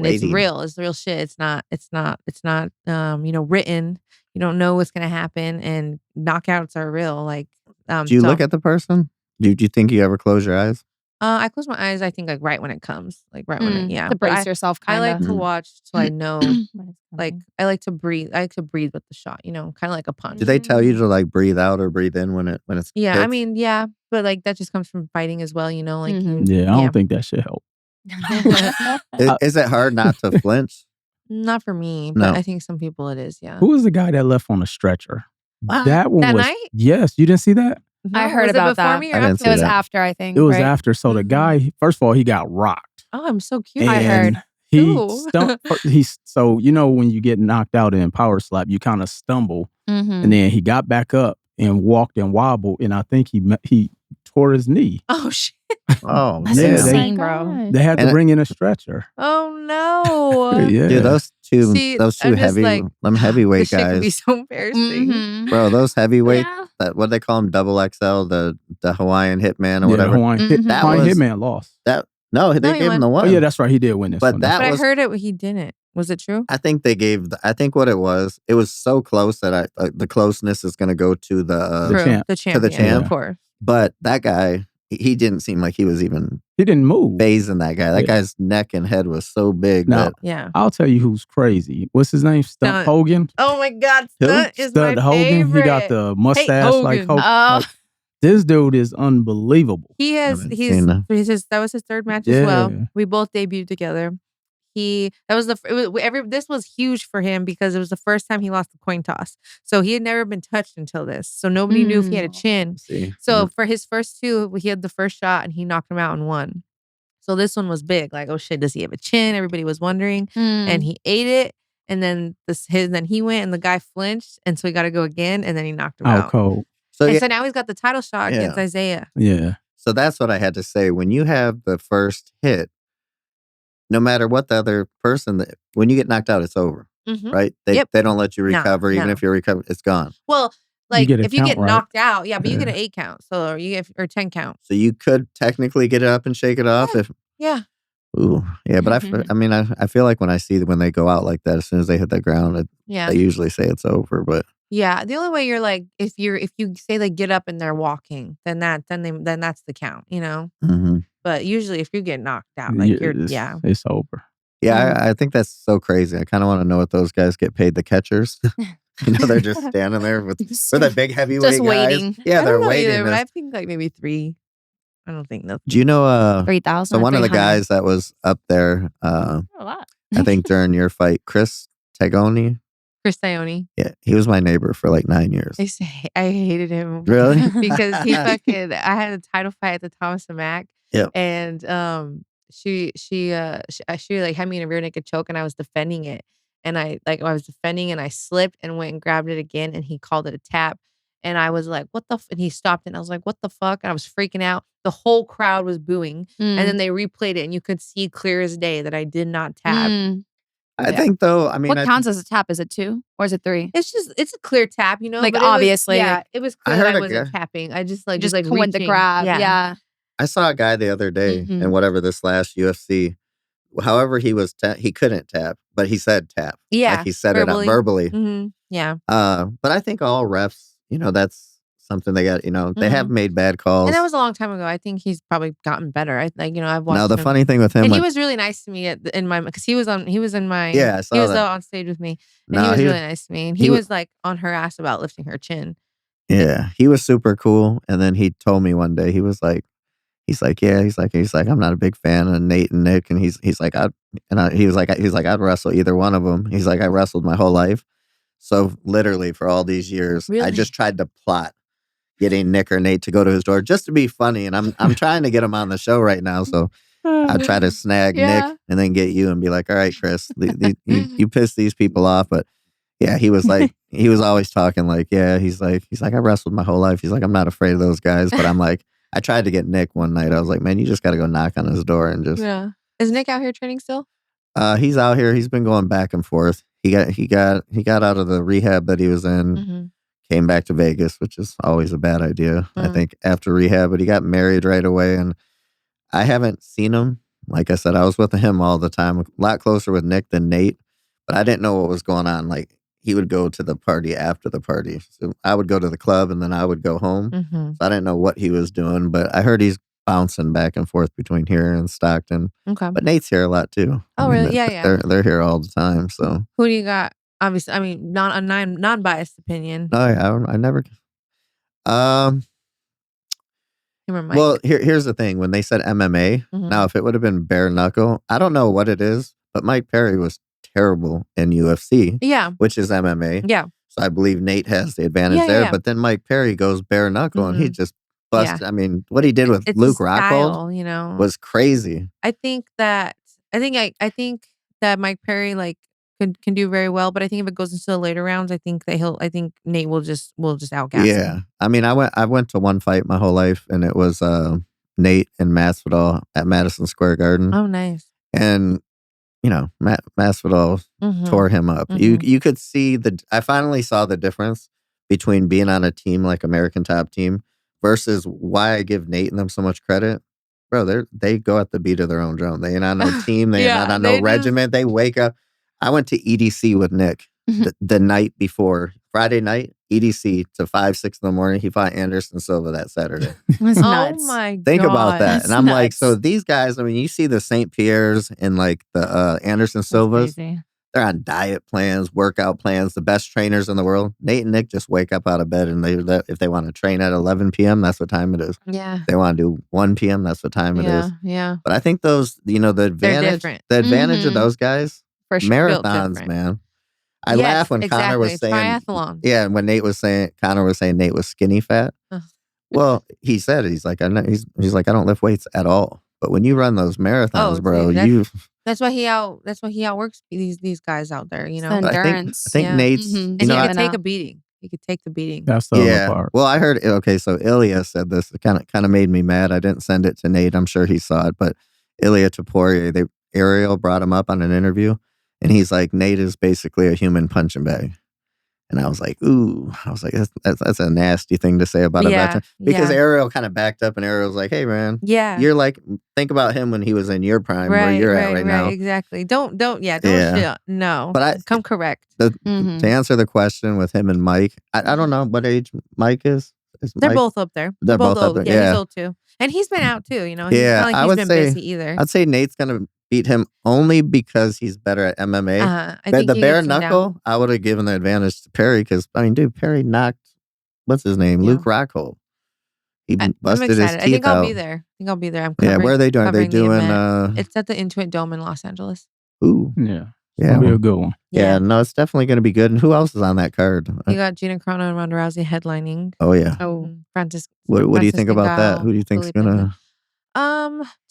it's real. It's real shit. It's not. You know, written. You don't know what's gonna happen, and knockouts are real. Like, do you look at the person? Do you think you ever close your eyes? I close my eyes. I think like right when it comes, like right when it, to brace yourself. I like to watch so I know. Like I like to breathe. I like to breathe with the shot. You know, kind of like a punch. Do they tell you to like breathe out or breathe in when it's? Yeah, hits? I mean, yeah, but like that just comes from fighting as well. You know, like yeah, I don't think that should help. Is it hard not to flinch? Not for me, but I think some people it is. Yeah. Who was the guy that left on a stretcher? That one that was. Night? Yes, you didn't see that. No, I heard was about it before that. Me or I didn't after? see It was that. after, I think. It was right? after. So the guy, first of all, he got rocked. Oh, I'm so cute. I heard. So you know when you get knocked out in power slap, you kind of stumble, and then he got back up and walked and wobbled, and I think he tore his knee. Oh shit. Oh, that's man. insane, bro. They had to bring in a stretcher. Oh no. Yeah, dude, those two I'm heavy, like, them heavyweight this shit could guys. be so embarrassing. Bro, those heavyweight, what they call them, double XL, the Hawaiian Hitman or whatever. Hawaiian Hitman lost. No, they gave him the one. Oh yeah, that's right. He did win this but one. That But was, I heard it. He didn't. Was it true? I think they gave. I think what it was so close that the closeness is going to go to the champ. The champ. To the champ. Of course. But that guy, he didn't seem like he was even. He didn't move. Phasing that guy. That guy's neck and head was so big. Now, yeah. I'll tell you who's crazy. What's his name? Stunt Hogan. Oh my God, Stunt is Stunt my Hogan. favorite. He got the mustache like Hogan. Oh. This dude is unbelievable. He has. That was his third match as well. We both debuted together. this was huge for him because it was the first time he lost the coin toss. So he had never been touched until this. So nobody knew if he had a chin. So for his first two, he had the first shot and he knocked him out and won. So this one was big. Like, oh shit, does he have a chin? Everybody was wondering. And he ate it. And then then he went and the guy flinched. And so he got to go again. And then he knocked him out. Cold. So now he's got the title shot against Isaiah. Yeah. So that's what I had to say. When you have the first hit, no matter what the other person, when you get knocked out, it's over, right? They don't let you recover. Even if you recover, it's gone. Well, like if you get knocked out, but you get an 8 count. So or 10 count. So you could technically get it up and shake it off if. Yeah. Ooh, yeah, but I feel like when I see when they go out like that, as soon as they hit the ground, they usually say it's over. But yeah, the only way you're like if you say they get up and they're walking, then that's the count, you know. Mm-hmm. But usually, if you get knocked out, like it's over. Yeah, I think that's so crazy. I kind of want to know what those guys get paid. The catchers, they're just standing there with the big heavyweight just waiting. Guys. Yeah, they're waiting. Either, but I think like maybe 3. I don't think nothing. Do you know 3,000? So one of the guys that was up there, a lot. I think during your fight, Chris Taglioni. Yeah, he was my neighbor for like 9 years. I hated him. Really? Because I had a title fight at the Thomas and Mack. Yep. And she like had me in a rear naked choke and I was defending it. And I was defending and I slipped and went and grabbed it again and he called it a tap. And I was like, what the and he stopped it and I was like, what the fuck? And I was freaking out. The whole crowd was booing. And then they replayed it and you could see clear as day that I did not tap. I think though, what counts as a tap? Is it 2 or is it 3? It's a clear tap, you know. Like obviously, it was clear that I wasn't tapping. I just went to grab. Yeah. I saw a guy the other day in whatever this last UFC. However, he couldn't tap, but he said tap. Yeah, like he said it out verbally. Mm-hmm. Yeah. But I think all refs, that's something they got. They have made bad calls. And that was a long time ago. I think he's probably gotten better. I've watched. Now the him. funny thing with him, and he was really nice to me because he was in my. Yeah, I saw he was that. On stage with me, and he was really nice to me. And he was like on her ass about lifting her chin. Yeah, he was super cool. And then he told me one day, he's like, I'm not a big fan of Nate and Nick, and he's like, I'd wrestle either one of them. He's like, I wrestled my whole life, so literally for all these years, I just tried to plot getting Nick or Nate to go to his door just to be funny, and I'm trying to get him on the show right now, so I try to snag Nick and then get you and be like, all right, Chris, you piss these people off, but. Yeah, he was like, he was always talking like, he's like, I wrestled my whole life. He's like, I'm not afraid of those guys. But I'm like, I tried to get Nick one night. I was like, man, you just got to go knock on his door and just. Yeah. Is Nick out here training still? He's out here. He's been going back and forth. He got out of the rehab that he was in, came back to Vegas, which is always a bad idea, I think, after rehab. But he got married right away. And I haven't seen him. Like I said, I was with him all the time, a lot closer with Nick than Nate. But I didn't know what was going on. Like, he would go to the party after the party. So I would go to the club and then I would go home. So I didn't know what he was doing, but I heard he's bouncing back and forth between here and Stockton. Okay. But Nate's here a lot too. Oh, really? Yeah. They're here all the time. So who do you got? Obviously, I mean, non-biased opinion. No, I never. Well, here's the thing. When they said MMA, now if it would have been bare knuckle, I don't know what it is, but Mike Perry was terrible in UFC, which is MMA. Yeah. So I believe Nate has the advantage there. Yeah. But then Mike Perry goes bare knuckle and he just busted. I mean, what he did with Luke Rockhold, was crazy. I think that Mike Perry can do very well, but I think if it goes into the later rounds, I think Nate will just outgas him. I mean, I went to one fight my whole life, and it was Nate and Masvidal at Madison Square Garden. Oh, nice. And Masvidal tore him up. You could see I finally saw the difference between being on a team like American Top Team versus why I give Nate and them so much credit. Bro, they go at the beat of their own drum. They ain't on no team. They ain't on no regiment. They wake up. I went to EDC with Nick the night before. Friday night, EDC to 5, 6 in the morning. He fought Anderson Silva that Saturday. That's nuts. Oh my God. Think about that. And I'm nuts. like, so these guys, I mean, you see the St. Pierre's and like the Anderson Silvas. they're on diet plans, workout plans, the best trainers in the world. Nate and Nick just wake up out of bed and if they want to train at 11 p.m., that's what time it is. Yeah. If they want to do 1 p.m., that's what time it is. Yeah. But I think those, the advantage of those guys, For sure. marathons, man. I laugh when Conor was saying, triathlon. yeah, when Conor was saying Nate was skinny fat. Well, he said it. He's like, I don't lift weights at all. But when you run those marathons, bro, that's why he outworks these guys out there, you know. Endurance. I think Nate's, and he could take a beating. He could take the beating. That's the other part. Well, I heard. Okay, so Ilya said this. It kind of made me mad. I didn't send it to Nate. I'm sure he saw it, but Ilya Taporia, Ariel brought him up on an interview, and he's like, Nate is basically a human punching bag. And I was like, ooh. I was like, that's a nasty thing to say about a veteran. Because Ariel kind of backed up and Ariel was like, hey, man. Yeah. You're like, think about him when he was in your prime where you're at right now. Exactly. Don't shit. No. But come correct. To answer the question with him and Mike, I don't know what age Mike is. They're both up there. They're both up there. Yeah, he's old too. And he's been out too, you know. I would been say, busy either. I'd say Nate's going to beat him only because he's better at MMA. I think the bare knuckle, I would have given the advantage to Perry because, I mean, dude, Perry knocked, what's his name? Luke Rockhold. He busted his teeth out. I think I'll be there. I'm covering, where are they doing? Are they doing? It's at the Intuit Dome in Los Angeles. Ooh. Yeah. It'll be a good one. Yeah, no, it's definitely going to be good. And who else is on that card? You got Gina Carano and Ronda Rousey headlining. Oh, yeah. Francis. What do you think about that? Who do you think's going to...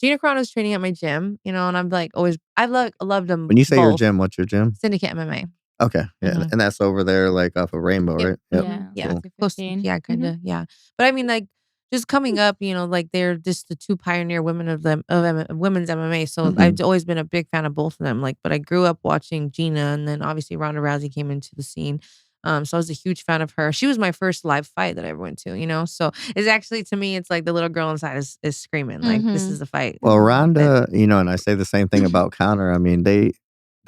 Gina Carano's training at my gym, you know, and I'm like always, I've loved them. When you say your gym, what's your gym? Syndicate MMA. Okay, yeah, and that's over there, like off of Rainbow, right? Yep. Yeah, Cool. close. Yeah, kind of. Yeah, but I mean, like, just coming up, you know, like they're just the two pioneer women of women's MMA. So I've always been a big fan of both of them. Like, but I grew up watching Gina, and then obviously Ronda Rousey came into the scene. So I was a huge fan of her. She was my first live fight that I ever went to, you know? So it's actually, to me, it's like the little girl inside is screaming, like, this is a fight. Well, Ronda, you know, and I say the same thing about Conor. I mean, they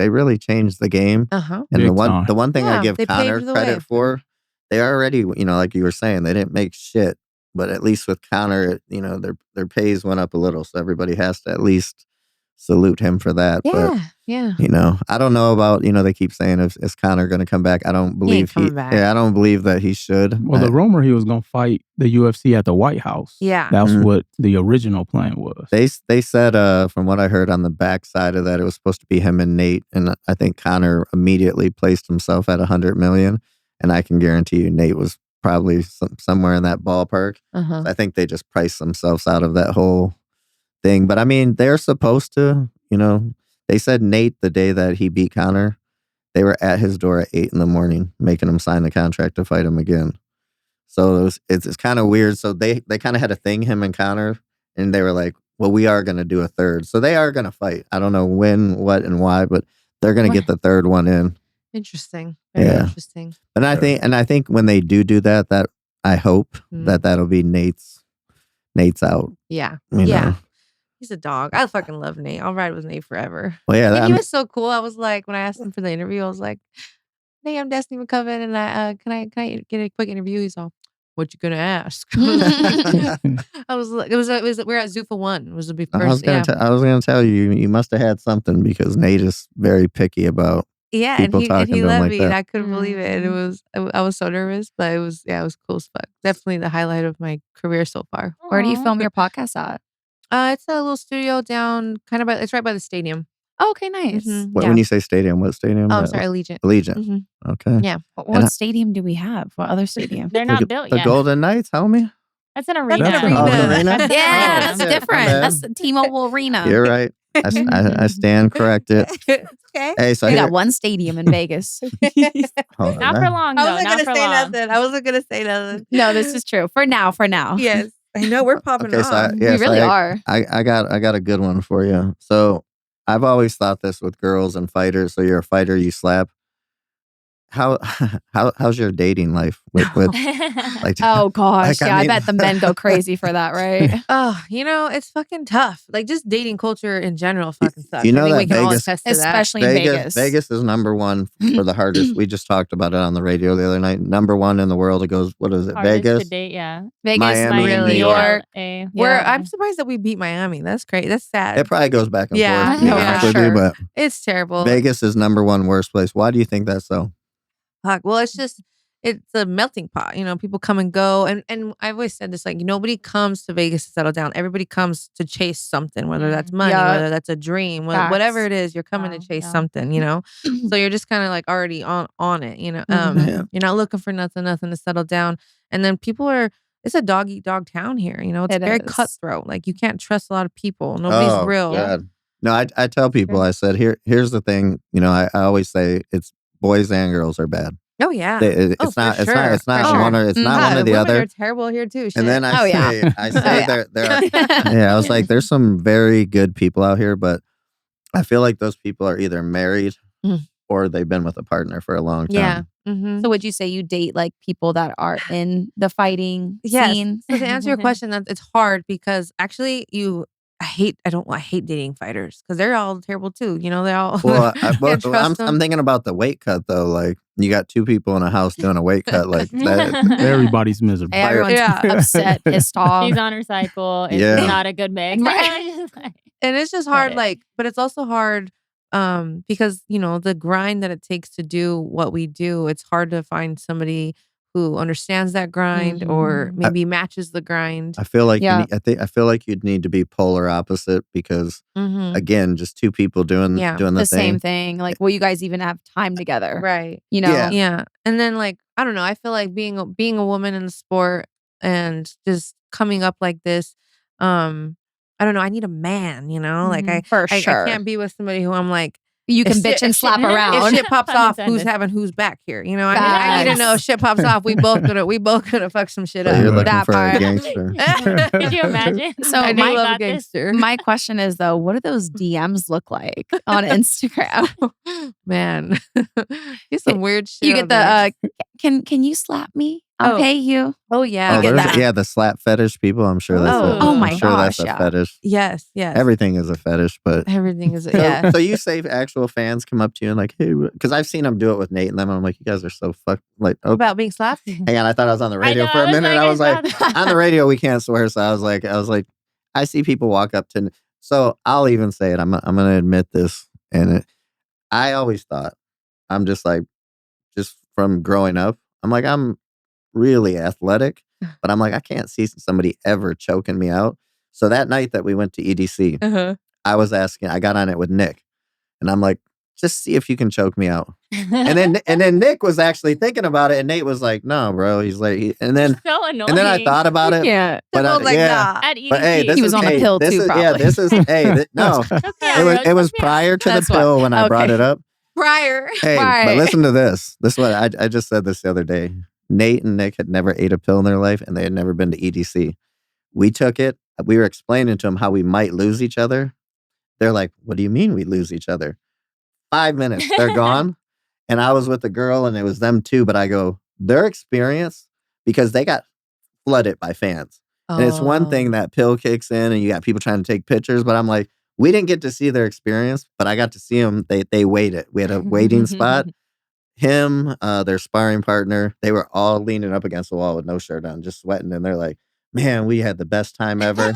really changed the game. And the one thing I give Conor credit for, they already, you know, like you were saying, they didn't make shit. But at least with Conor, you know, their pays went up a little. So everybody has to at least salute him for that. Yeah. You know, I don't know about, you know, they keep saying is Conor going to come back? I don't believe I don't believe that he should. Well, the rumor he was going to fight the UFC at the White House. Yeah. That's what the original plan was. They said, from what I heard on the backside of that, it was supposed to be him and Nate. And I think Conor immediately placed himself at 100 million. And I can guarantee you Nate was probably somewhere in that ballpark. So I think they just priced themselves out of that whole thing. But I mean, they're supposed to, you know, they said Nate, the day that he beat Conor, they were at his door at 8 a.m, making him sign the contract to fight him again. So it's kind of weird. So they kind of had a thing, him and Conor, and they were like, well, we are going to do a third. So they are going to fight. I don't know when, what, and why, but they're going to get the third one in. Interesting. Very interesting. And I think when they do that, that I hope that'll be Nate's out. Yeah. You know? He's a dog. I fucking love Nate. I'll ride with Nate forever. Well, yeah. And he was so cool. I was like, when I asked him for the interview, I was like, Nate, I'm Destiny McCubbin, and I can I get a quick interview? He's all, what you gonna ask? I was like, we're at Zuffa 1. It was the first. I was gonna tell you must have had something because Nate is very picky about and he talking to him let like me, that. and I couldn't believe it. And I was so nervous, but it was cool as fuck. Definitely the highlight of my career so far. Where do you film your podcast at? It's a little studio down it's right by the stadium. Oh, okay, nice. When you say stadium, what stadium? Oh, I'm sorry, Allegiant. Okay. Yeah. What stadium do we have? What other stadium? They're not built the yet. Golden Knights, homie. That's an arena. That's an arena. Yeah, that's different. That's the T-Mobile Arena. You're right. I stand corrected. Okay. Hey, so we got one stadium in Vegas. Not for long, though. I wasn't Not gonna for say long. nothing. I wasn't gonna say nothing. No, this is true. For now. Yes. I know we're popping off. We really are. I got a good one for you. So I've always thought this with girls and fighters. So you're a fighter, you slap. how's your dating life with like? Oh gosh, like, I bet the men go crazy for that, right? Oh, it's fucking tough. Like just dating culture in general fucking sucks. You know I think that we can all Vegas- attest to that. Especially in Vegas. Vegas is number one for the hardest. We just talked about it on the radio the other night. Number one in the world. It goes, what is it? Hardest Vegas, to date, yeah. Vegas, Miami, and New New York. I'm surprised that we beat Miami. That's great. That's sad. It probably goes back and Yeah, forth. to be no, for honest with you, sure. but It's terrible. Vegas is number one worst place. Why do you think that's so? Fuck. Well, it's a melting pot. People come and go. And I've always said this, like, nobody comes to Vegas to settle down. Everybody comes to chase something, whether that's money, Yeah. whether that's a dream, Facts. whatever it is, you're coming to chase something, So you're just kind of like already on it, Yeah. You're not looking for nothing to settle down. And then it's a dog eat dog town here, It's It very is. cutthroat. Like you can't trust a lot of people. Nobody's real. God. No, I tell people, I said, here's the thing. I always say it's boys and girls are bad. Oh yeah. It's not for sure. it's not For sure. one or it's not God, one or the women other. are terrible here too. Shit. And then I Oh, say, yeah. I say there are, yeah, I was like, there's some very good people out here, but I feel like those people are either married or they've been with a partner for a long time. Yeah. Mm-hmm. So would you say you date like people that are in the fighting Yes. scene? So to answer your question, it's hard because actually I hate dating fighters because they're all terrible too. They're all. Well, Can't trust them. I'm thinking about the weight cut though. Like you got two people in a house doing a weight cut. Like that. Everybody's miserable. Everyone's upset, pissed off. She's on her cycle. It's Yeah. not a good mix. And it's just hard, Got but it's also hard because the grind that it takes to do what we do. It's hard to find somebody who understands that grind or maybe matches the grind. I feel like Yeah. I feel like you'd need to be polar opposite because again, just two people doing the the thing. same thing. Like, will you guys even have time together? Right. Yeah. Yeah. And then I don't know, I feel like being a woman in the sport and just coming up like this, I don't know, I need a man, Like For I sure. can't be with somebody who I'm like, You can if bitch shit- and if slap shit- around. If shit pops Pun off, who's intended. having who's back here? I need to know if shit pops off. We both gonna fuck some shit So you're up. looking That for part. a gangster. Could you imagine? So I do my- love a got this. gangster. My question is though, what do those DMs look like on Instagram? Man, he's some weird shit. You on get there. the can you slap me? I'll Oh. pay you. Oh yeah. Oh, get there's- that. yeah, the slap fetish people. I'm sure that's Oh. Oh my I'm sure that's gosh, a yeah. fetish. Yes. Everything is a fetish, but Everything is So, yeah. so you say actual fans come up to you and like, hey, because I've seen them do it with Nate and them. I'm like, you guys are so like, oh, About being slapped. hang on. I thought I was on the radio know, for I a was minute. like, I was I like, saw that. on the radio we can't swear. So I was like, I see people walk up to. So I'll even say it. I'm gonna admit this, and I always thought I'm just from growing up. I'm like I'm really athletic, but I'm like I can't see somebody ever choking me out. So that night that we went to EDC, Uh-huh. I got on it with Nick, and I'm like, just see if you can choke me out. And then Nick was actually thinking about it, and Nate was like, no, bro. He's like, and then so annoying. I thought about it. Yeah. But Tipple's like, nah. At EDC. But hey, this He was is, on a hey, pill this too, is, probably. Yeah, this is no. It was Yeah, prior to the That's why. pill when I brought Okay. it up. Prior. Hey, Right. but listen to this. This is what I just said this the other day. Nate and Nick had never ate a pill in their life, and they had never been to EDC. We took it. We were explaining to them how we might lose each other. They're like, "What do you mean we lose each other?" 5 minutes, they're gone. And I was with a girl, and it was them too. But I go, their experience, because they got flooded by fans. And it's one thing that pill kicks in, and you got people trying to take pictures. But I'm like, we didn't get to see their experience, but I got to see them. They waited. We had a waiting spot. Him, their sparring partner, they were all leaning up against the wall with no shirt on, just sweating. And they're like, man, we had the best time ever.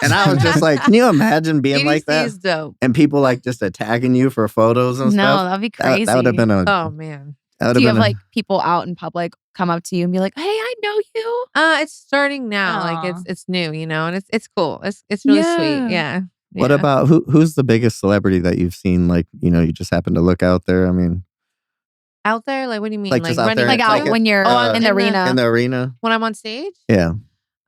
And I was just like, can you imagine being like that? is dope. And people like just attacking you for photos and No, stuff. that'd be crazy. That would have been a. Oh man. That would Do you been have a- like people out in public come up to you and be like, "Hey, I know you." It's starting now. Like Aw. it's new, and it's cool. It's really Yeah. sweet. Yeah. What Yeah. about who's the biggest celebrity that you've seen? Like, you just happen to look out there. I mean, out there? Like what do you mean? Like, just out running there, Like it's out like when you're uh, in the arena. in the arena. when I'm on stage? Yeah.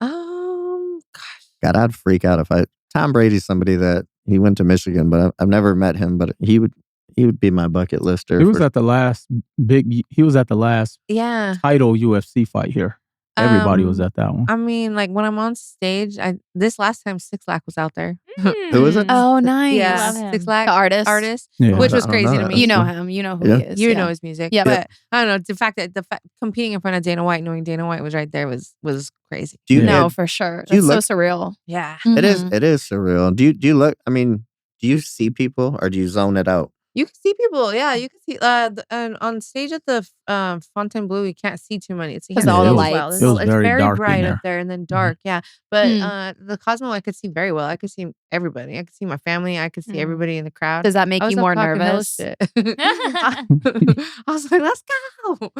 Gosh. God, I'd freak out if Tom Brady's somebody that he went to Michigan, but I've never met him. But he would be my bucket lister. He was at the last he was at the last Yeah. title UFC fight here. Everybody was at that one. I mean, like when I'm on stage, this last time Six Lack was out there. Who is it? Oh, nice. Yeah, Love him. Six Lack, The artist. Yeah. which was I don't crazy know to that. me. You know him. You know who Yeah. he is. You yeah. know his music. Yeah. But I don't know. The fact that competing in front of Dana White, knowing Dana White was right there was crazy. Do you, No, it- for sure. do you That's so surreal. Yeah. it is Mhm. it is surreal. Do you look? I mean, do you see people or do you zone it out? You can see people. Yeah, you can see. And on stage at the Fontainebleau, you can't see too many. It's Because all the it was- lights. it was It's very very dark in bright there. up there, and then dark. Yeah, but Mm. the Cosmo, I could see very well. I could see everybody. I could see my family. I could see Mm. everybody in the crowd. Does that make I was you up more talking hella nervous? shit. I was like, let's go.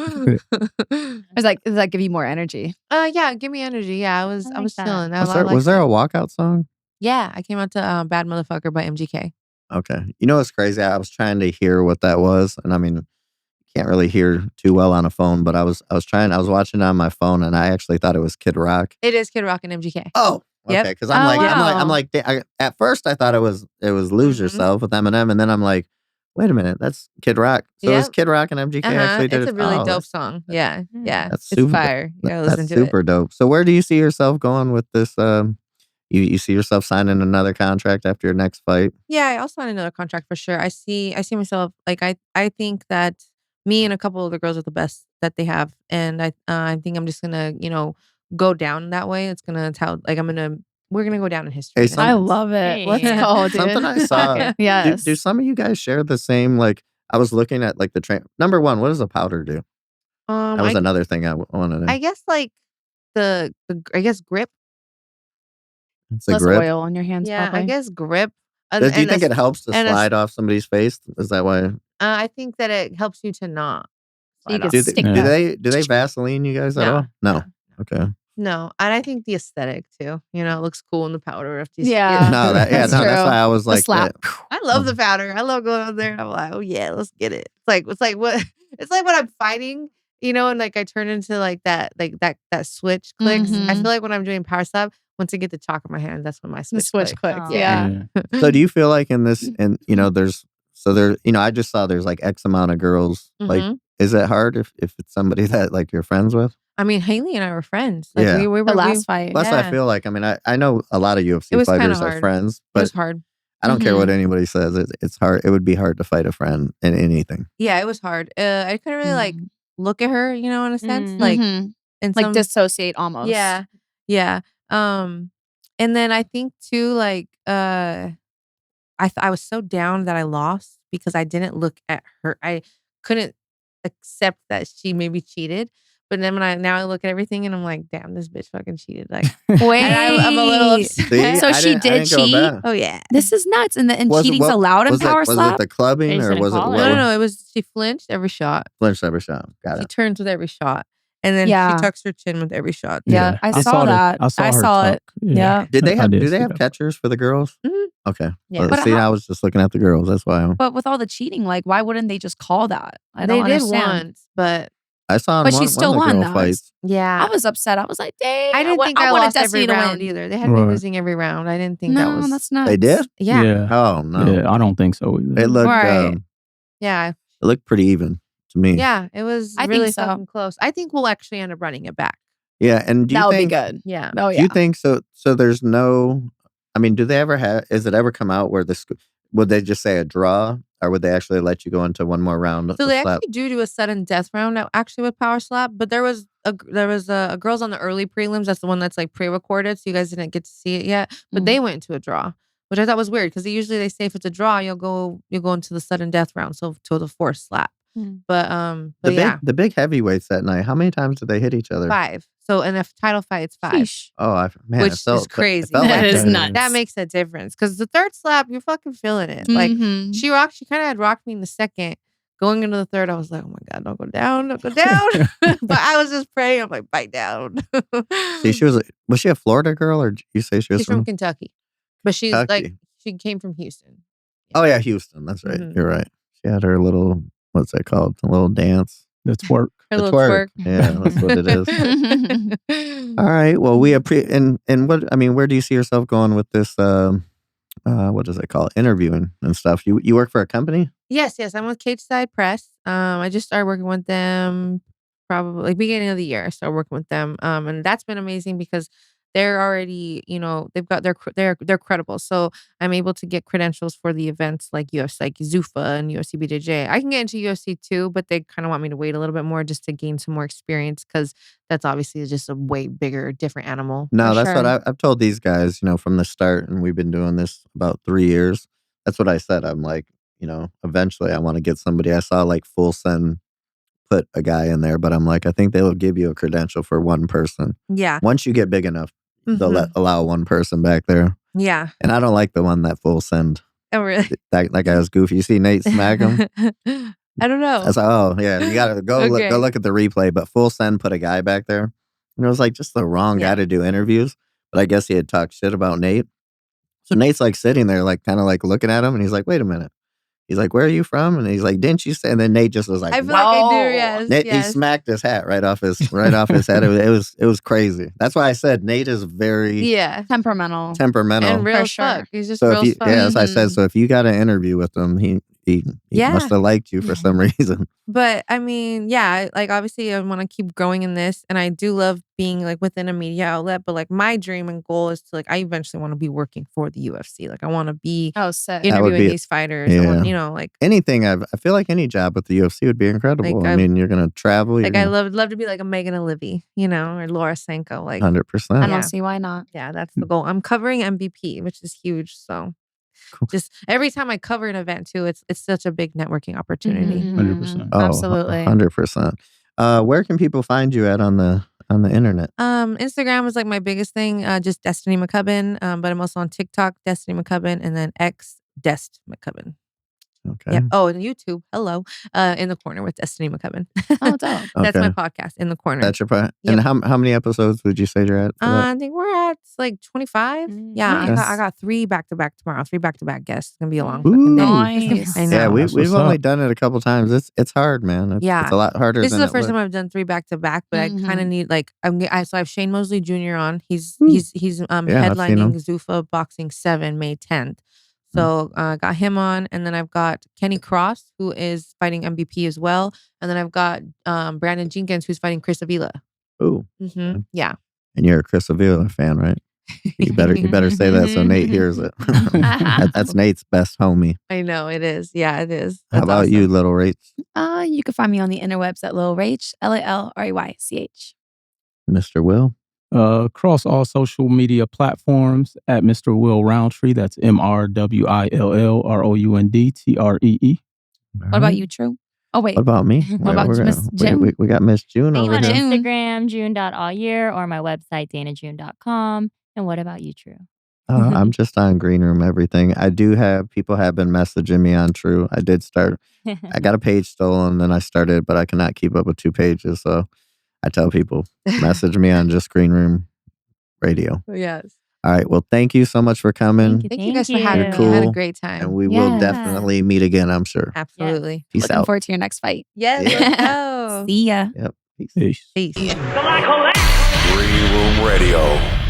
Does that give you more energy? Yeah, give me energy. Yeah, I was I like that. chilling. Was there a walkout song? Yeah, I came out to Bad Motherfucker by MGK. Okay. You know what's crazy? I was trying to hear what that was, and I mean, you can't really hear too well on a phone, but I was watching it on my phone, and I actually thought it was Kid Rock. It is Kid Rock and MGK. Oh, okay. Yep. Because Oh, I'm wow. like, at first I thought it was Lose Mhm. Yourself with Eminem, and then I'm like, wait a minute, that's Kid Rock. So it's Yep. Kid Rock and MGK actually did It's it. a really Oh, dope song. Yeah, yeah. That's It's super- fire. You gotta listen That's to super it. dope. So where do you see yourself going with this? You see yourself signing another contract after your next fight? Yeah, I also want another contract for sure. I see myself like I think that me and a couple of the girls are the best that they have, and I think I'm just gonna go down that way. It's gonna tell like we're gonna go down in history. Hey, in a some- I sense. love it. Hey. Let's go, dude. Something I saw. Yes. Do some of you guys share the same? Like I was looking at like the train. Number one, what does a powder do? That was another thing I wanted to. I guess like the I guess grip. It's a Less grip. oil on your hands, Yeah, probably. I guess grip. Do you think it helps to and a- slide off somebody's face? Is that why? I think that it helps you to not. So you slide could off. Do stick Yeah. that. they Vaseline you guys at No, all? No. Okay. No, and I think the aesthetic too. It looks cool in the powder. If you Yeah. No, that's That's why I was The like slap. that. I love the powder. I love going out there and I'm like, oh yeah, let's get it. It's like what it's like when I'm fighting, and like I turn into like that switch clicks. I Mhm. feel like when I'm doing power slap, once I get the chalk in my hand, that's when my The switch, switch clicks. clicks. Oh. Yeah. So do you feel like in this, and there's I just saw there's like X amount of girls. Like, Mhm. is it hard if it's somebody that like you're friends with? I mean, Haley and I were friends. Like Yeah. we were The last fight. That's what I Yeah. feel like. I mean, I know a lot of It UFC was kinda fighters are hard. friends, It was but hard. I don't care Mhm. what anybody says. It's hard. It would be hard to fight a friend in anything. Yeah, it was hard. I couldn't really like look at her, in a sense. Mm. Like Mhm. in Like some dissociate almost. Yeah. Yeah. And then I think too, like, I was so down that I lost because I didn't look at her. I couldn't accept that she maybe cheated. But then when I look at everything and I'm like, damn, this bitch fucking cheated. Like, Wait. and I'm a little upset. See, So I she didn't- I did didn't go cheat? back. Oh yeah. This is nuts. And Was it- cheating's what- allowed in was power it, was slap? it the clubbing They just or didn't was it call it. No. It was she flinched every shot. flinch every shot? Got She it. turns with every shot, and then Yeah. she tucks her chin with every shot. Yeah, I saw that. I saw I her saw tuck. it. Yeah. Did they I have? did Do see they have that. catchers for the girls? Mhm. Okay. Yeah. Well, But see, how- I was just looking at the girls. That's why But with all the cheating, like, why wouldn't they just call that? I They don't did understand. once, but I saw in But she one still of the won, girl though. fights. yeah, I was upset. I was like, dang. I didn't think I wanted lost every Destiny to round win. either. They had me Right. losing every round. I didn't think that No, was. that's not. They did? Yeah, Oh no. Yeah, I don't think so either. It looked Right. yeah, it looked pretty even to me. yeah. It was I think really so. fucking close. I think we'll actually end up running it back. Yeah. And do you That would be think? good. Yeah, Oh, Do yeah. you think so? So there's no. I mean, do they ever have? Is it ever come out where this? Would they just say a draw, or would they actually let you go into one more round? so of they slap? actually do a sudden death round actually with power slap, but there was a girls on the early prelims. That's the one that's like pre-recorded, so you guys didn't get to see it yet. But Mm. they went into a draw, which I thought was weird because usually they say if it's a draw, you'll go into the sudden death round, so to the forced slap. Mm. But yeah, the big heavyweights that night. How many times did they hit each other? 5. So in a title fight, it's 5. Sheesh. Oh, man, Which it felt, is crazy. It felt That like is that. nuts. That makes a difference because the third slap, you're fucking feeling it. Like Mhm. she kind of had rocked me in the second. Going into the third, I was like, oh my God, don't go down, don't go down. But I was just praying. I'm like, bite down. See, was she a Florida girl, or did you say she was She's from Kentucky, but she's like, Kentucky? she came from Houston. Oh yeah, Houston. That's right. Mhm. You're right. She had her little, what's that called? A little dance. The twerk. Her The little twerk. Yeah, that's what it is. All right. Well, we and what I mean, where do you see yourself going with this? What does it call it? Interviewing and stuff. You work for a company? Yes. I'm with Cage Side Press. I just started working with them probably like beginning of the year. I started working with them, and that's been amazing because they're already, they've got they're credible. So I'm able to get credentials for the events like UFC, like Zuffa and UFC BJJ. I can get into UFC too, but they kind of want me to wait a little bit more just to gain some more experience because that's obviously just a way bigger, different animal. No, that's what I've told these guys, from the start, and we've been doing this about 3 years. That's what I said. I'm like, eventually I want to get somebody. I saw like Full Send put a guy in there, but I'm like, I think they'll give you a credential for one person. Yeah. Once you get big enough, they'll allow one person back there. Yeah. And I don't like the one that Full Send. Oh, really? That guy was goofy. You see Nate smack him? I don't know. I was like, oh, yeah, you got to go look at the replay. But Full Send put a guy back there. And it was like just the wrong guy to do interviews. But I guess he had talked shit about Nate. So Nate's like sitting there, like kind of like looking at him. And he's like, wait a minute. He's like, where are you from? And he's like, didn't you say? And then Nate just was like, I feel like I do, yes. Nate, he smacked his hat right off his head. It was crazy. That's why I said Nate is very temperamental and real for as fuck. sure. He's just so real as fuck. as I said, so if you got an interview with him, he must have liked you for some reason. But I mean, yeah, like obviously I want to keep growing in this, and I do love being like within a media outlet. But like my dream and goal is to I eventually want to be working for the UFC. Like I want to be interviewing these fighters. Yeah. I want, like anything. I feel like any job with the UFC would be incredible. Like, I mean, you're gonna travel. Like I love to be like a Megan O'Leary, or Laura Sanko. Like 100%. I don't see why not. Yeah, that's the goal. I'm covering MVP, which is huge. So. Cool. Just every time I cover an event too, it's such a big networking opportunity. 100%. Oh, absolutely. 100%. Where can people find you at on the internet? Instagram is like my biggest thing. Just Destiny McCubbin. But I'm also on TikTok, Destiny McCubbin, and then X Dest McCubbin. Okay. Yeah. Oh, and YouTube. Hello. In the Corner with Destiny McCubbin. Oh, dope. That's my podcast, In the Corner. That's your podcast. Yep. And how many episodes would you say you're at? I think we're at like 25. Yeah, nice. I got 3 back-to-back tomorrow. 3 back-to-back guests. It's gonna be a long fucking day. Nice. I know. Yeah, we've only done it a couple times. It's hard, man. It's a lot harder. This than is the first time I've done 3 back-to-back, but I kind of need so I have Shane Mosley Jr. on. He's headlining Zuffa Boxing 7 May 10th. So I got him on, and then I've got Kenny Cross, who is fighting MVP as well, and then I've got Brandon Jenkins, who's fighting Chris Avila. Ooh, yeah. And you're a Chris Avila fan, right? You better say that so Nate hears it. That's Nate's best homie. I know it is. Yeah, it is. How about you, Little Rach? You can find me on the interwebs at Lil Rach, LALRAYCH. Mr. Will. Across all social media platforms at Mr. Will Roundtree. That's MrWillRoundtree. What about you, True? Oh, wait. What about me? What about Miss June? We got Miss June over on here. Instagram, June.allyear, or my website, danajune.com. And what about you, True? I'm just on Green Room Everything. I do have people have been messaging me on True. I did start. I got a page stolen, then I started, but I cannot keep up with 2 pages. So I tell people, message me on just Green Room Radio. Yes. All right. Well, thank you so much for coming. Thank you guys for having me. Cool. I had a great time. And we will definitely meet again, I'm sure. Absolutely. Peace Looking out. forward to your next fight. Yes. Let's go. See ya. Yep. Peace. Peace. Green Room Radio.